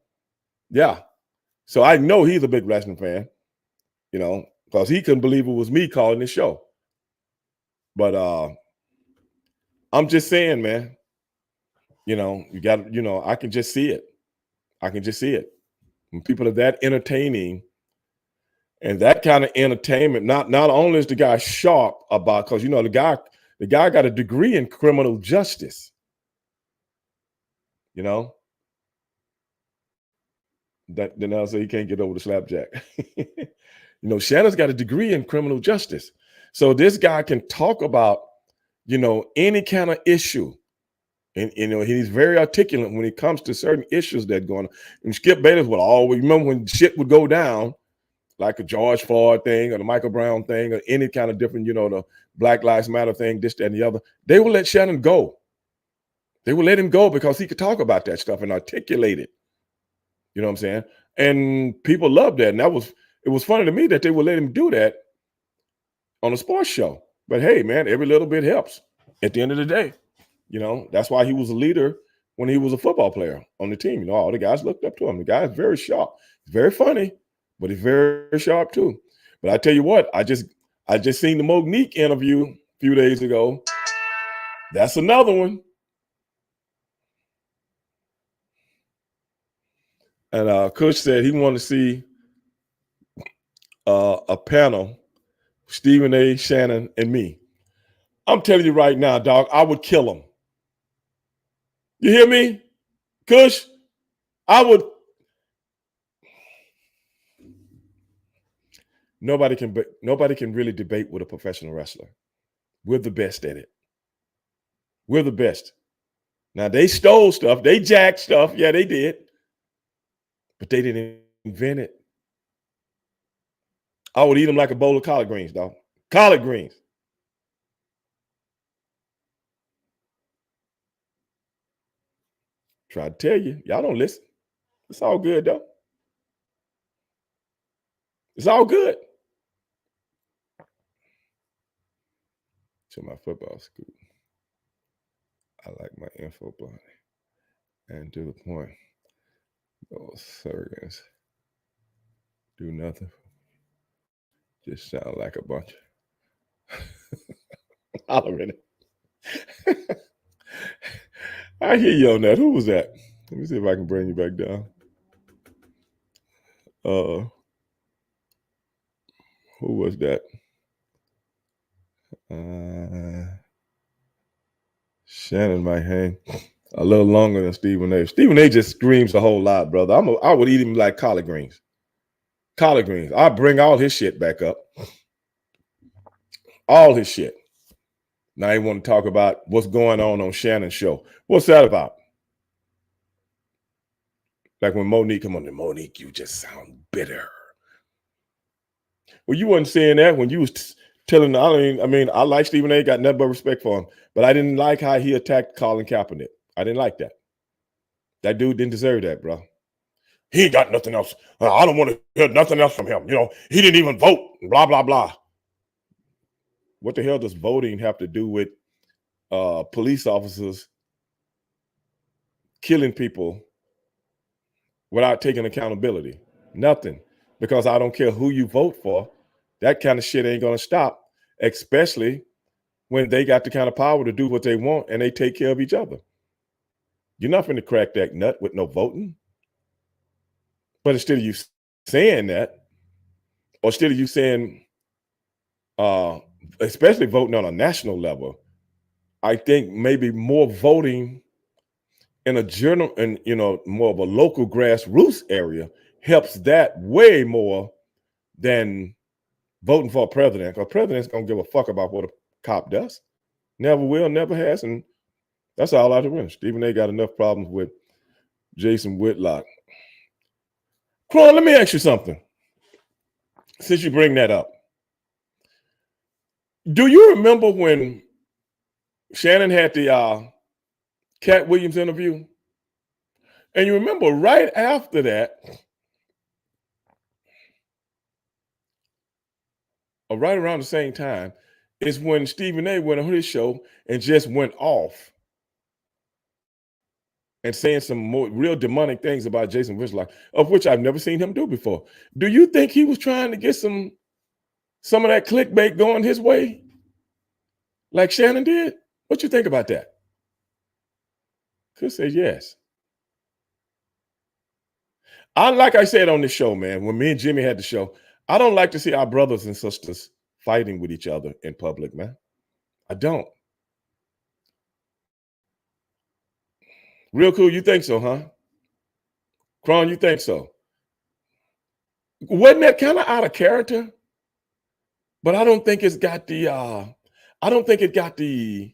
Yeah. So I know he's a big wrestling fan, because he couldn't believe it was me calling the show. But I'm just saying, man, you got, I can just see it. I can just see it. When people are that entertaining and that kind of entertainment, not only is the guy sharp about, because the guy got a degree in criminal justice, that then I'll say he can't get over the slapjack. Shannon's got a degree in criminal justice. So this guy can talk about, any kind of issue. And he's very articulate when it comes to certain issues that going on. And Skip Bayless would always remember when shit would go down, like a George Floyd thing or the Michael Brown thing or any kind of different, the Black Lives Matter thing, this, that, and the other. They would let Shannon go. They would let him go because he could talk about that stuff and articulate it. You know what I'm saying? And people loved that. And it was funny to me that they would let him do that on a sports show. But hey, man, every little bit helps at the end of the day. That's why he was a leader when he was a football player on the team. All the guys looked up to him. The guy is very sharp. He's very funny, but he's very, very sharp too. But I tell you what, I just seen the Monique interview a few days ago. That's another one. And Coach said he wanted to see a panel, Stephen A., Shannon, and me. I'm telling you right now, dog, I would kill him. You hear me, Kush? I would. Nobody can really debate with a professional wrestler. We're the best at it. We're the best. Now, they stole stuff. They jacked stuff. Yeah, they did. But they didn't invent it. I would eat them like a bowl of collard greens, dog. Collard greens. Try to tell you. Y'all don't listen. It's all good, though. It's all good. To my football school. I like my info blunt. And to the point. Those surgeons do nothing. Just sound like a bunch of hollering. I hear you on that. Who was that? Let me see if I can bring you back down. Who was that? Shannon might hang a little longer than Stephen A. Stephen A. just screams a whole lot, brother. I would eat him like collard greens. Collard greens. I'll bring all his shit back up. All his shit. Now he want to talk about what's going on Shannon's show. What's that about? Like when Monique come on, Monique, you just sound bitter. Well, you wasn't saying that when you was telling. I like Stephen A. Got nothing but respect for him, but I didn't like how he attacked Colin Kaepernick. I didn't like that. That dude didn't deserve that, bro. He ain't got nothing else. I don't want to hear nothing else from him. He didn't even vote. Blah blah blah. What the hell does voting have to do with police officers killing people without taking accountability? Nothing. Because I don't care who you vote for. That kind of shit ain't going to stop, especially when they got the kind of power to do what they want and they take care of each other. You're not going to crack that nut with no voting. But instead of you saying that, or instead of you saying, especially voting on a national level, I think maybe more voting in a general and more of a local grassroots area helps that way more than voting for a president. Because president's gonna give a fuck about what a cop does. Never will, never has, and that's all out the window. Stephen A. got enough problems with Jason Whitlock Cron, let me ask you something. Since you bring that up, do you remember when Shannon had the Cat Williams interview? And you remember right after that, or right around the same time, is when Stephen A went on his show and just went off and saying some more real demonic things about Jason Whitlock, of which I've never seen him do before. Do you think he was trying to get some of that clickbait going his way, like Shannon did? What you think about that? Could say yes. Like I said on this show, man, when me and Jimmy had the show, I don't like to see our brothers and sisters fighting with each other in public, man. I don't. Real cool, you think so, huh? Cron, you think so? Wasn't that kind of out of character? But I don't think it's got the I don't think it got the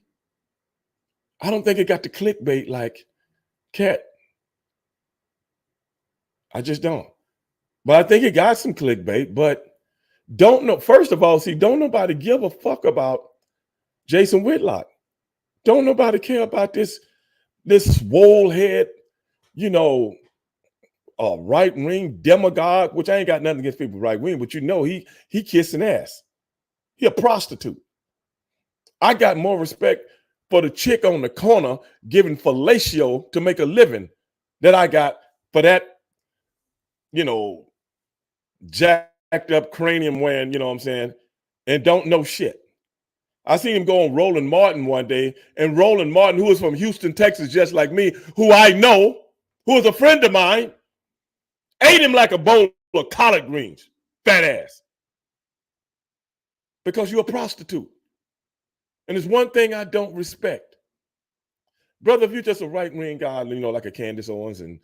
clickbait like Cat. I just don't. But I think it got some clickbait, but don't know. First of all, see, don't nobody give a fuck about Jason Whitlock. Don't nobody care about this swole head, right wing demagogue, which I ain't got nothing against people right wing, but he kissing ass. He a prostitute. I got more respect for the chick on the corner giving fellatio to make a living than I got for that, jacked up cranium wearing, you know what I'm saying, and don't know shit. I seen him go on Roland Martin one day, and Roland Martin, who was from Houston, Texas, just like me, who I know, who is a friend of mine, ate him like a bowl of collard greens, fat ass. Because you're a prostitute. And there's one thing I don't respect. Brother, if you're just a right-wing guy, like a Candace Owens and,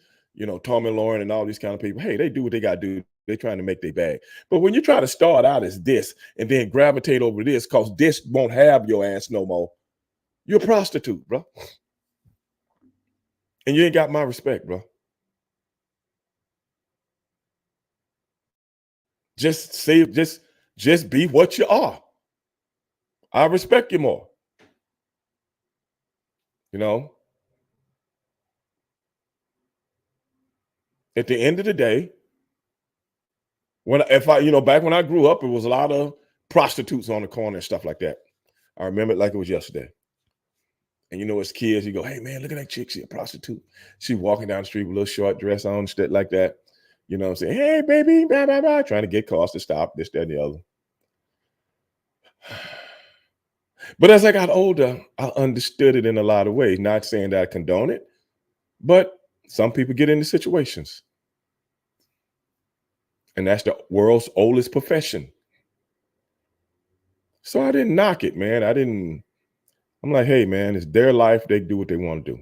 Tommy Lauren and all these kind of people, hey, they do what they got to do. They're trying to make their bag. But when you try to start out as this and then gravitate over this because this won't have your ass no more, you're a prostitute, bro. And you ain't got my respect, bro. Just be what you are. I respect you more. At the end of the day, back when I grew up, it was a lot of prostitutes on the corner and stuff like that. I remember it like it was yesterday. And as kids, you go, hey man, look at that chick, she a prostitute. She walking down the street with a little short dress on, shit like that. You know what I'm saying? Hey baby, blah, blah, blah, trying to get cars to stop, this, that, and the other. But as I got older, I understood it in a lot of ways. Not saying that I condone it, but some people get into situations. And that's the world's oldest profession. So I didn't knock it, man. I'm like, hey, man, it's their life. They do what they want to do.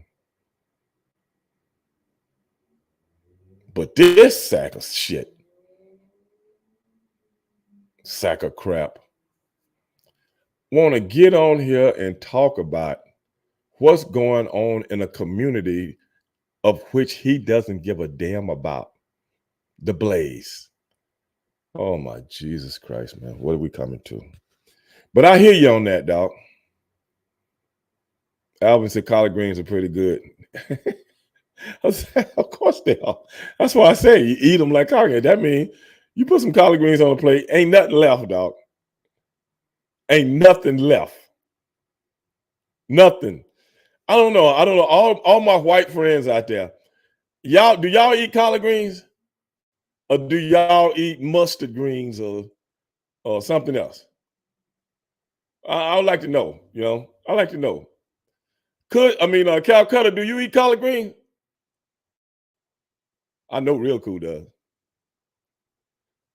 But this sack of shit, sack of crap, want to get on here and talk about what's going on in a community of which he doesn't give a damn about. The Blaze. Oh my Jesus Christ, man. What are we coming to? But I hear you on that, dog. Alvin said collard greens are pretty good. Of course they are. That's why I say you eat them like collard greens. That means you put some collard greens on a plate, ain't nothing left, dog. Ain't nothing left. Nothing. I don't know. All my white friends out there, do y'all eat collard greens? Or do y'all eat mustard greens or something else? I would like to know, I'd like to know. Calcutta, do you eat collard greens? I know Real Cool does.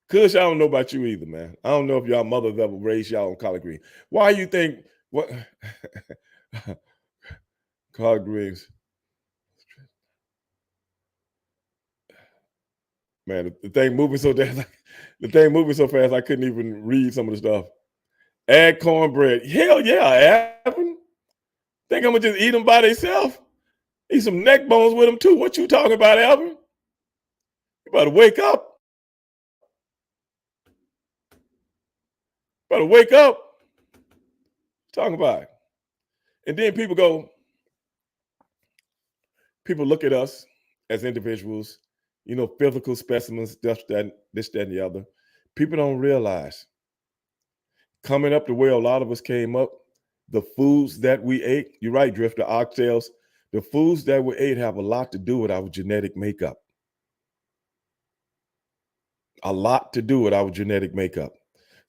Kush, I don't know about you either, man. I don't know if y'all mothers ever raised y'all on collard greens. Why you think what collard greens? Man, the thing moving so fast, I couldn't even read some of the stuff. Add cornbread. Hell yeah, Evan. Think I'm gonna just eat them by themselves? Eat some neck bones with them too. What you talking about, Alvin? You better wake up. Better wake up. Talking about it. And then people look at us as individuals, physical specimens, this, that, and the other. People don't realize coming up the way a lot of us came up, the foods that we ate, you're right, Drifter, oxtails, the foods that we ate have a lot to do with our genetic makeup. A lot to do with our genetic makeup.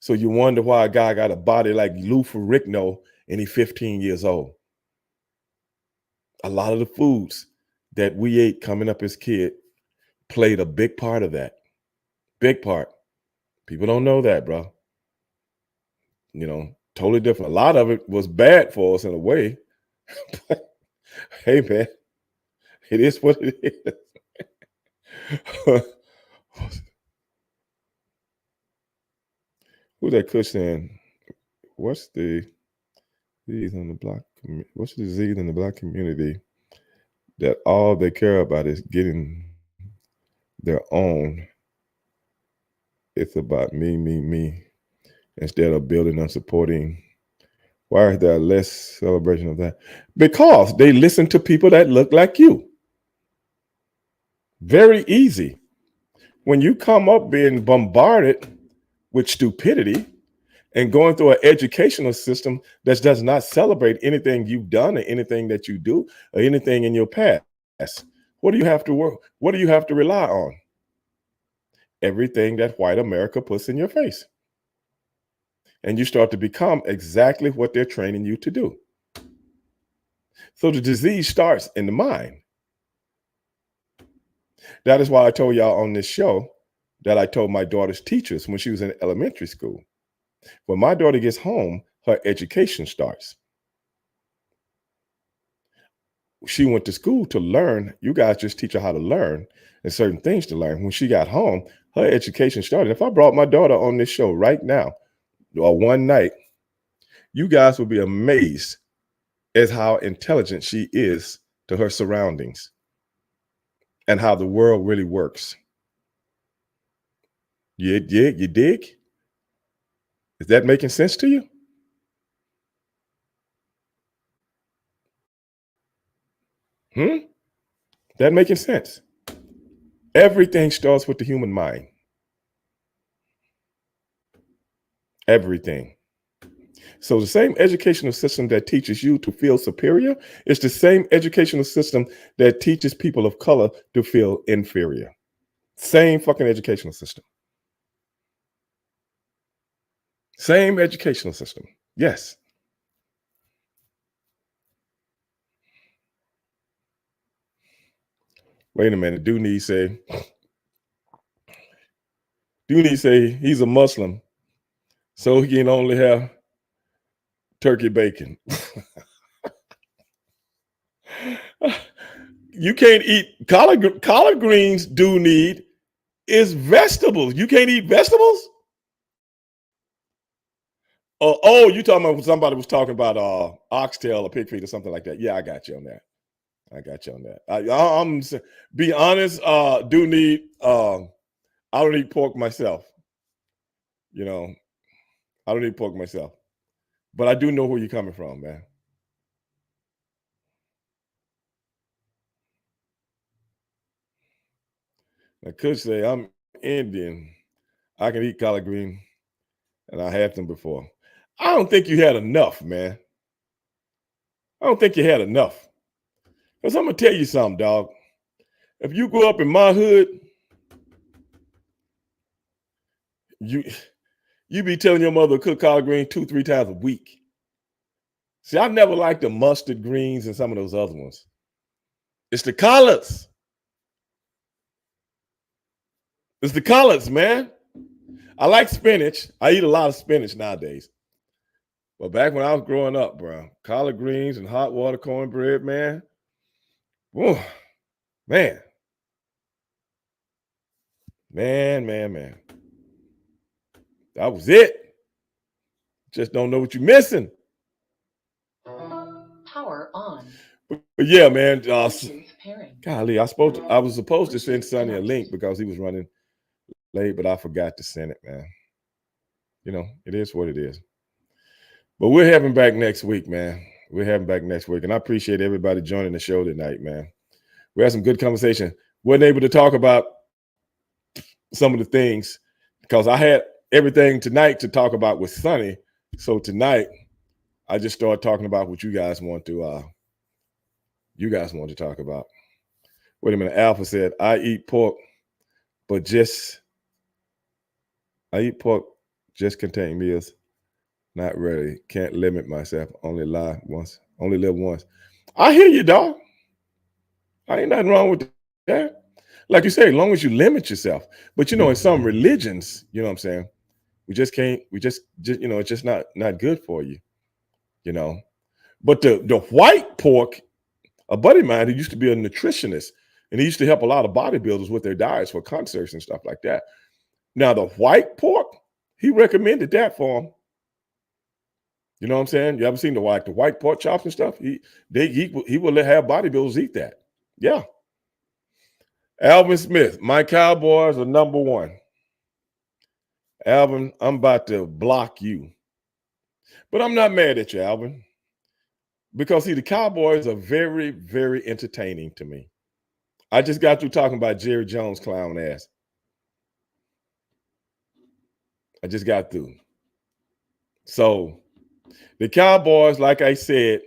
So you wonder why a guy got a body like Lou Ferrigno and he's 15 years old. A lot of the foods that we ate coming up as kid played a big part of that. Big part. People don't know that, bro. Totally different. A lot of it was bad for us in a way. But hey, man, it is what it is. Who's that Kush saying? What's the disease in the black? What's the disease in the black community that all they care about is getting their own? It's about me, instead of building and supporting. Why is there less celebration of that? Because they listen to people that look like you. Very easy. When you come up being bombarded with stupidity and going through an educational system that does not celebrate anything you've done or anything that you do or anything in your past, what do you have to work? What do you have to rely on? Everything that white America puts in your face. And you start to become exactly what they're training you to do. So the disease starts in the mind. That is why I told y'all on this show that I told my daughter's teachers when she was in elementary school. When my daughter gets home, her education starts. She went to school to learn. You guys just teach her how to learn and certain things to learn. When she got home, her education started. If I brought my daughter on this show right now or one night, you guys would be amazed as how intelligent she is to her surroundings and how the world really works. You dig? Is that making sense to you? That making sense? Everything starts with the human mind. Everything. So the same educational system that teaches you to feel superior is the same educational system that teaches people of color to feel inferior. Same fucking educational system. Same educational system. Yes. Wait a minute. Dooney say he's a Muslim, so he can only have turkey bacon. You can't eat collard greens. Do need is vegetables. You can't eat vegetables. Oh, you talking about somebody was talking about oxtail or pig feet or something like that. Yeah, I got you on that. I'm be honest. I don't eat pork myself. I don't eat pork myself, but I do know where you're coming from, man. I could say I'm Indian. I can eat collard green, and I had them before. I don't think you had enough, man. I don't think you had enough. Because I'm gonna tell you something, dog. If you grew up in my hood, you be telling your mother to cook collard green 2-3 times a week. See, I never liked the mustard greens and some of those other ones. It's the collards. It's the collards, man. I like spinach. I eat a lot of spinach nowadays. But back when I was growing up, bro, collard greens and hot water cornbread, man. Whoa, man. Man. That was it. Just don't know what you're missing. Power on. But yeah, man. Golly, I was supposed to send Sonny a link because he was running late, but I forgot to send it, man. It is what it is. But we're having back next week, man. We're having back next week. And I appreciate everybody joining the show tonight, man. We had some good conversation. Wasn't able to talk about some of the things because I had everything tonight to talk about with Sonny. So tonight, I just started talking about what you guys want to talk about. Wait a minute. Alpha said, I eat pork, just contain meals. Not really. Can't limit myself. Only live once. Only live once. I hear you, dog. I ain't nothing wrong with that. Like you say, as long as you limit yourself. But in some religions, you know what I'm saying? We just can't, it's just not good for you, you know. But the white pork, a buddy of mine who used to be a nutritionist, and he used to help a lot of bodybuilders with their diets for concerts and stuff like that. Now, the white pork, he recommended that for them. You know what I'm saying? You ever seen the white pork chops and stuff? He will have bodybuilders eat that. Yeah. Alvin Smith, my Cowboys are number one. Alvin, I'm about to block you. But I'm not mad at you, Alvin. Because, see, the Cowboys are very, very entertaining to me. I just got through talking about Jerry Jones' clown ass. I just got through. So, the Cowboys, like I said,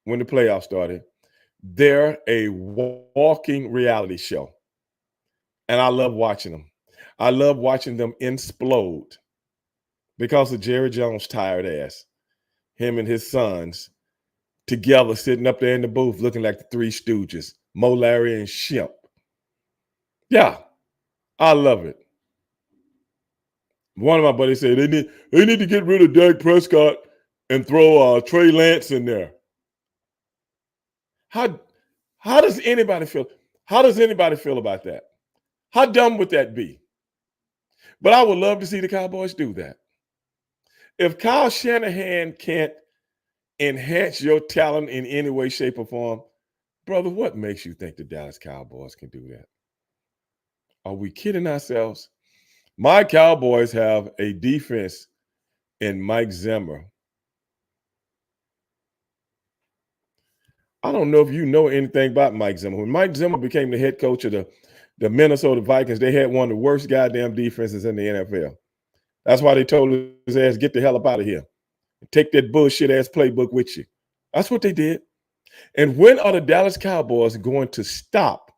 when the playoffs started, they're a walking reality show. And I love watching them. I love watching them explode because of Jerry Jones' tired ass. Him and his sons together sitting up there in the booth looking like the Three Stooges, Mo, Larry, and Shemp. Yeah, I love it. One of my buddies said they need to get rid of Dak Prescott and throw Trey Lance in there. How does anybody feel? How does anybody feel about that? How dumb would that be? But I would love to see the Cowboys do that. If Kyle Shanahan can't enhance your talent in any way, shape, or form, brother, what makes you think the Dallas Cowboys can do that? Are we kidding ourselves? My Cowboys have a defense in Mike Zimmer. I don't know if you know anything about Mike Zimmer. When Mike Zimmer became the head coach of the Minnesota Vikings, they had one of the worst goddamn defenses in the NFL. That's why they told his ass, get the hell up out of here. Take that bullshit ass playbook with you. That's what they did. And when are the Dallas Cowboys going to stop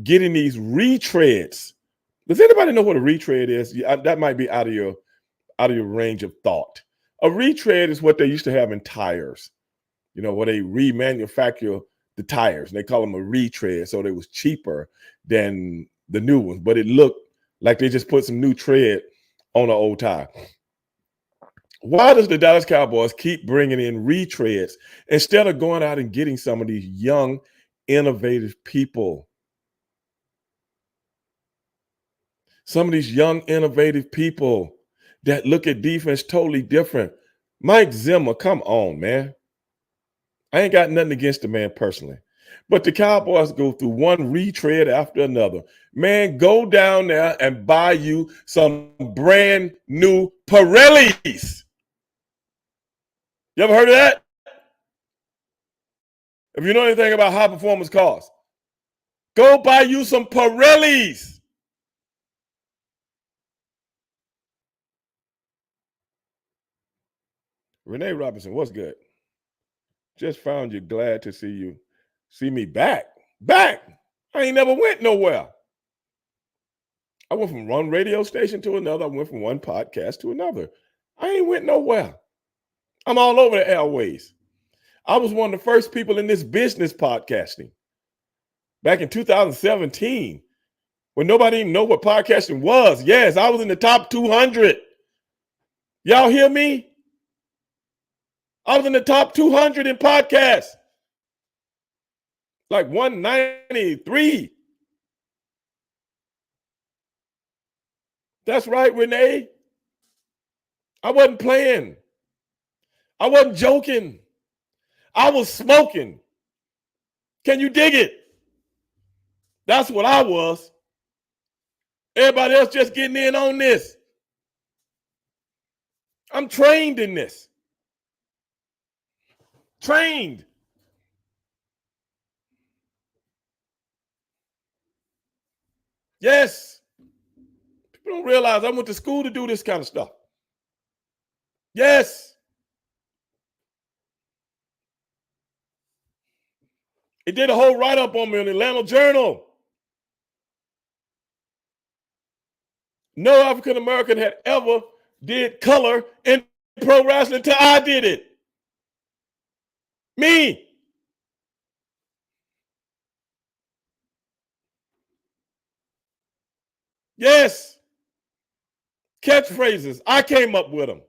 getting these retreads? Does anybody know what a retread is? That might be out of your range of thought. A retread is what they used to have in tires, where they remanufacture the tires. They call them a retread, so they was cheaper than the new ones, but it looked like they just put some new tread on an old tire. Why does the Dallas Cowboys keep bringing in retreads instead of going out and getting some of these young, innovative people? Some of these young, innovative people that look at defense totally different. Mike Zimmer, come on, man. I ain't got nothing against the man personally. But the Cowboys go through one retread after another. Man, go down there and buy you some brand new Pirellis. You ever heard of that? If you know anything about high performance cars, go buy you some Pirellis. Renee Robinson, what's good? Just found you. Glad to see me back. Back. I ain't never went nowhere. I went from one radio station to another. I went from one podcast to another. I ain't went nowhere. I'm all over the airways. I was one of the first people in this business podcasting back in 2017 when nobody even knew what podcasting was. Yes, I was in the top 200. Y'all hear me? I was in the top 200 in podcasts. Like 193. That's right, Renee. I wasn't playing. I wasn't joking. I was smoking. Can you dig it? That's what I was. Everybody else just getting in on this. I'm trained in this. Trained. Yes. People don't realize I went to school to do this kind of stuff. Yes. It did a whole write-up on me in the Atlanta Journal. No African American had ever did color in pro wrestling until I did it. Me. Yes. Catchphrases. I came up with them.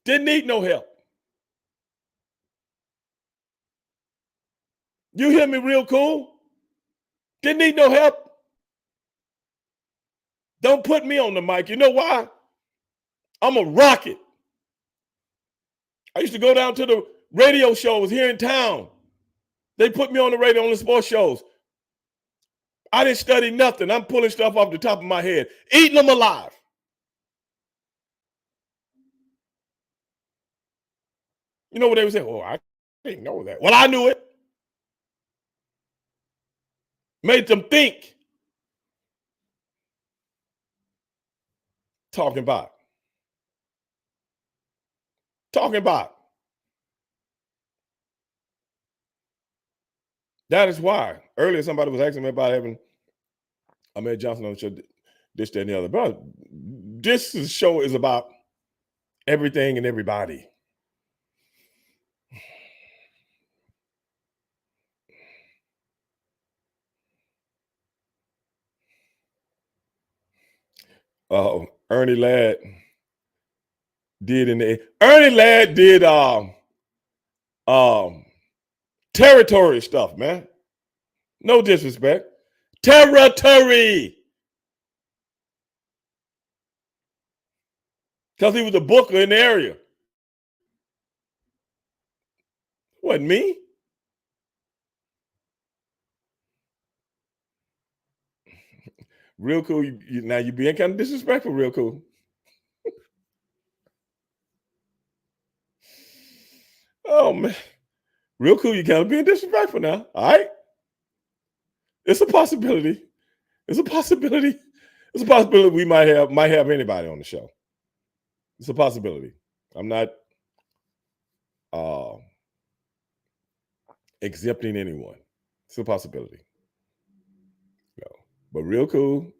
Didn't need no help. You hear me real cool? Didn't need no help. Don't put me on the mic. You know why? I'm a rocket. I used to go down to the radio shows here in town. They put me on the radio on the sports shows. I didn't study nothing. I'm pulling stuff off the top of my head, eating them alive. You know what they would say? Oh, I didn't know that. Well, I knew it. Made them think. Talking about. That is why. Earlier, somebody was asking me about having Ahmed Johnson on the show, this, that, and the other. But this show is about everything and everybody. Ernie Ladd did territory stuff, man. No disrespect. Territory. Because he was a booker in the area. Wasn't me. Real cool. Now you're being kind of disrespectful, real cool. Oh, man. Real cool. You kind of being disrespectful now. All right. It's a possibility. It's a possibility. It's a possibility we might have anybody on the show. It's a possibility. I'm not exempting anyone. It's a possibility. No. But real cool.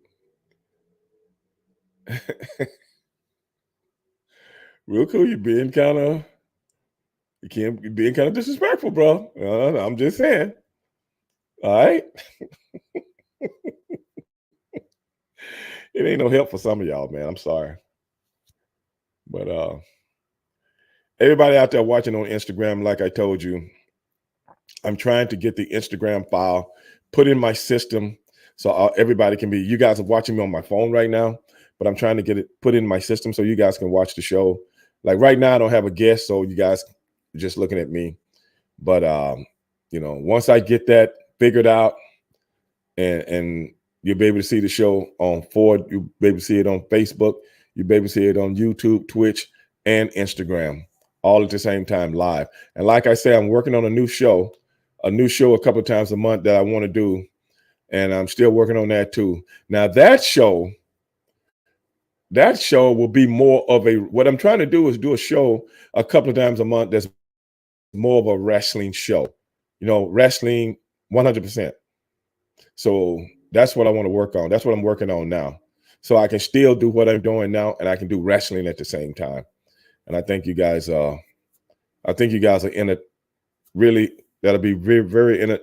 Real cool. You're being kind of disrespectful, bro. I'm just saying. All right. It ain't no help for some of y'all, man. I'm sorry. But everybody out there watching on Instagram, like I told you, I'm trying to get the Instagram file put in my system so everybody can be, you guys are watching me on my phone right now, but I'm trying to get it put in my system so you guys can watch the show. Like right now, I don't have a guest, so you guys are just looking at me. But, you know, once I get that figured out and you'll be able to see the show on Ford, you'll be able to see it on Facebook, you'll be able to see it on YouTube, Twitch, and Instagram, all at the same time live. And like I said, I'm working on a new show a couple of times a month that I want to do. And I'm still working on that too. Now that show will be more of what I'm trying to do is do a show a couple of times a month that's more of a wrestling show, you know, wrestling 100%. So that's what I want to work on. That's what I'm working on now. So I can still do what I'm doing now and I can do wrestling at the same time. And I think you guys are in it really, that'll be very, very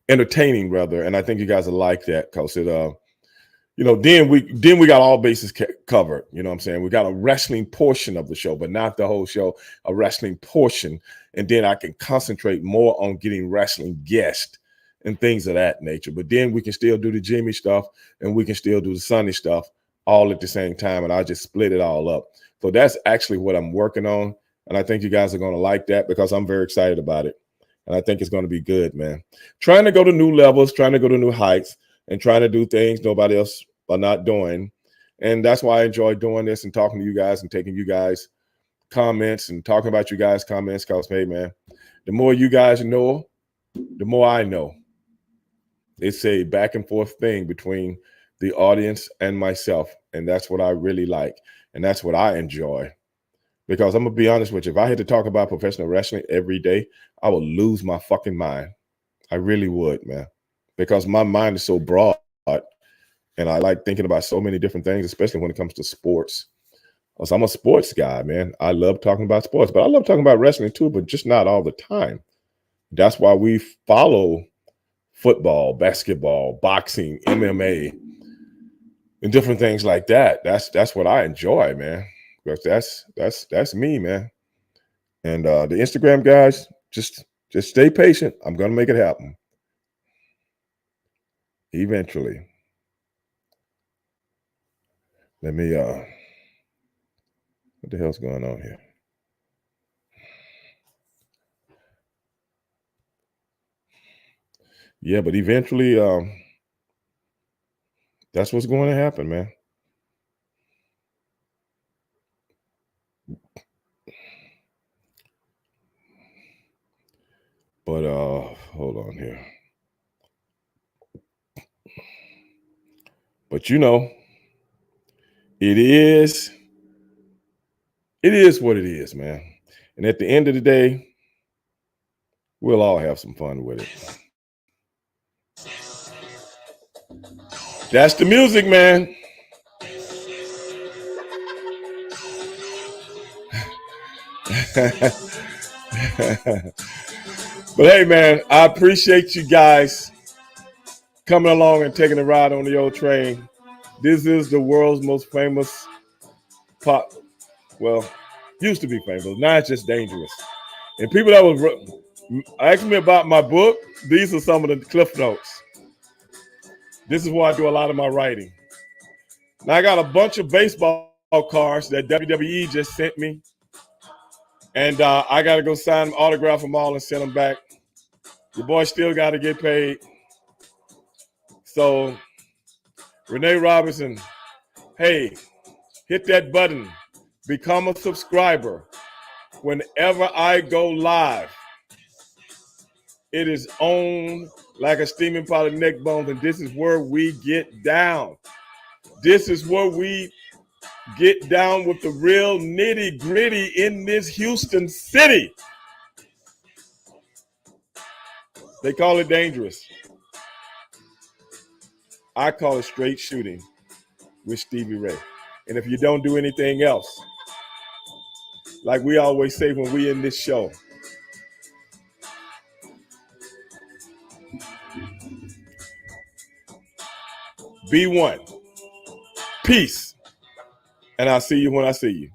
entertaining rather. And I think you guys will like that because it, you know, then we got all bases covered. You know what I'm saying? We got a wrestling portion of the show, but not the whole show, a wrestling portion. And then I can concentrate more on getting wrestling guests and things of that nature. But then we can still do the Jimmy stuff and we can still do the Sunny stuff all at the same time. And I'll just split it all up. So that's actually what I'm working on. And I think you guys are going to like that because I'm very excited about it. And I think it's going to be good, man. Trying to go to new levels, trying to go to new heights, and trying to do things nobody else are not doing. And that's why I enjoy doing this and talking to you guys and taking you guys comments and talking about you guys comments, because hey man, the more you guys know, the more I know. It's a back and forth thing between the audience and myself, and that's what I really like, and that's what I enjoy. Because I'm gonna be honest with you, if I had to talk about professional wrestling every day, I would lose my fucking mind. I really would, man, because my mind is so broad, and I like thinking about so many different things, especially when it comes to sports. So I'm a sports guy, man. I love talking about sports, but I love talking about wrestling too, but just not all the time. That's why we follow football, basketball, boxing, MMA, and different things like that. That's what I enjoy, man. Because that's me, man. And the Instagram guys, just stay patient. I'm gonna make it happen eventually. Let me what the hell's going on here? Yeah, but eventually, that's what's going to happen, man. But hold on here. But you know, it is what it is, man. And at the end of the day, we'll all have some fun with it. That's the music, man. But hey, man, I appreciate you guys coming along and taking a ride on the old train. This is the world's most famous pop. Well, used to be famous. Now it's just dangerous. And people that was asking me about my book, these are some of the cliff notes. This is where I do a lot of my writing. Now I got a bunch of baseball cards that WWE just sent me. And I got to go sign them, autograph them all, and send them back. Your boy still got to get paid. So, Renee Robinson, hey, hit that button. Become a subscriber. Whenever I go live, it is on like a steaming pot of neck bones, and this is where we get down. This is where we get down with the real nitty gritty in this Houston city. They call it dangerous. I call it straight shooting with Stevie Ray. And if you don't do anything else, like we always say when we in this show, be one. Peace. And I'll see you when I see you.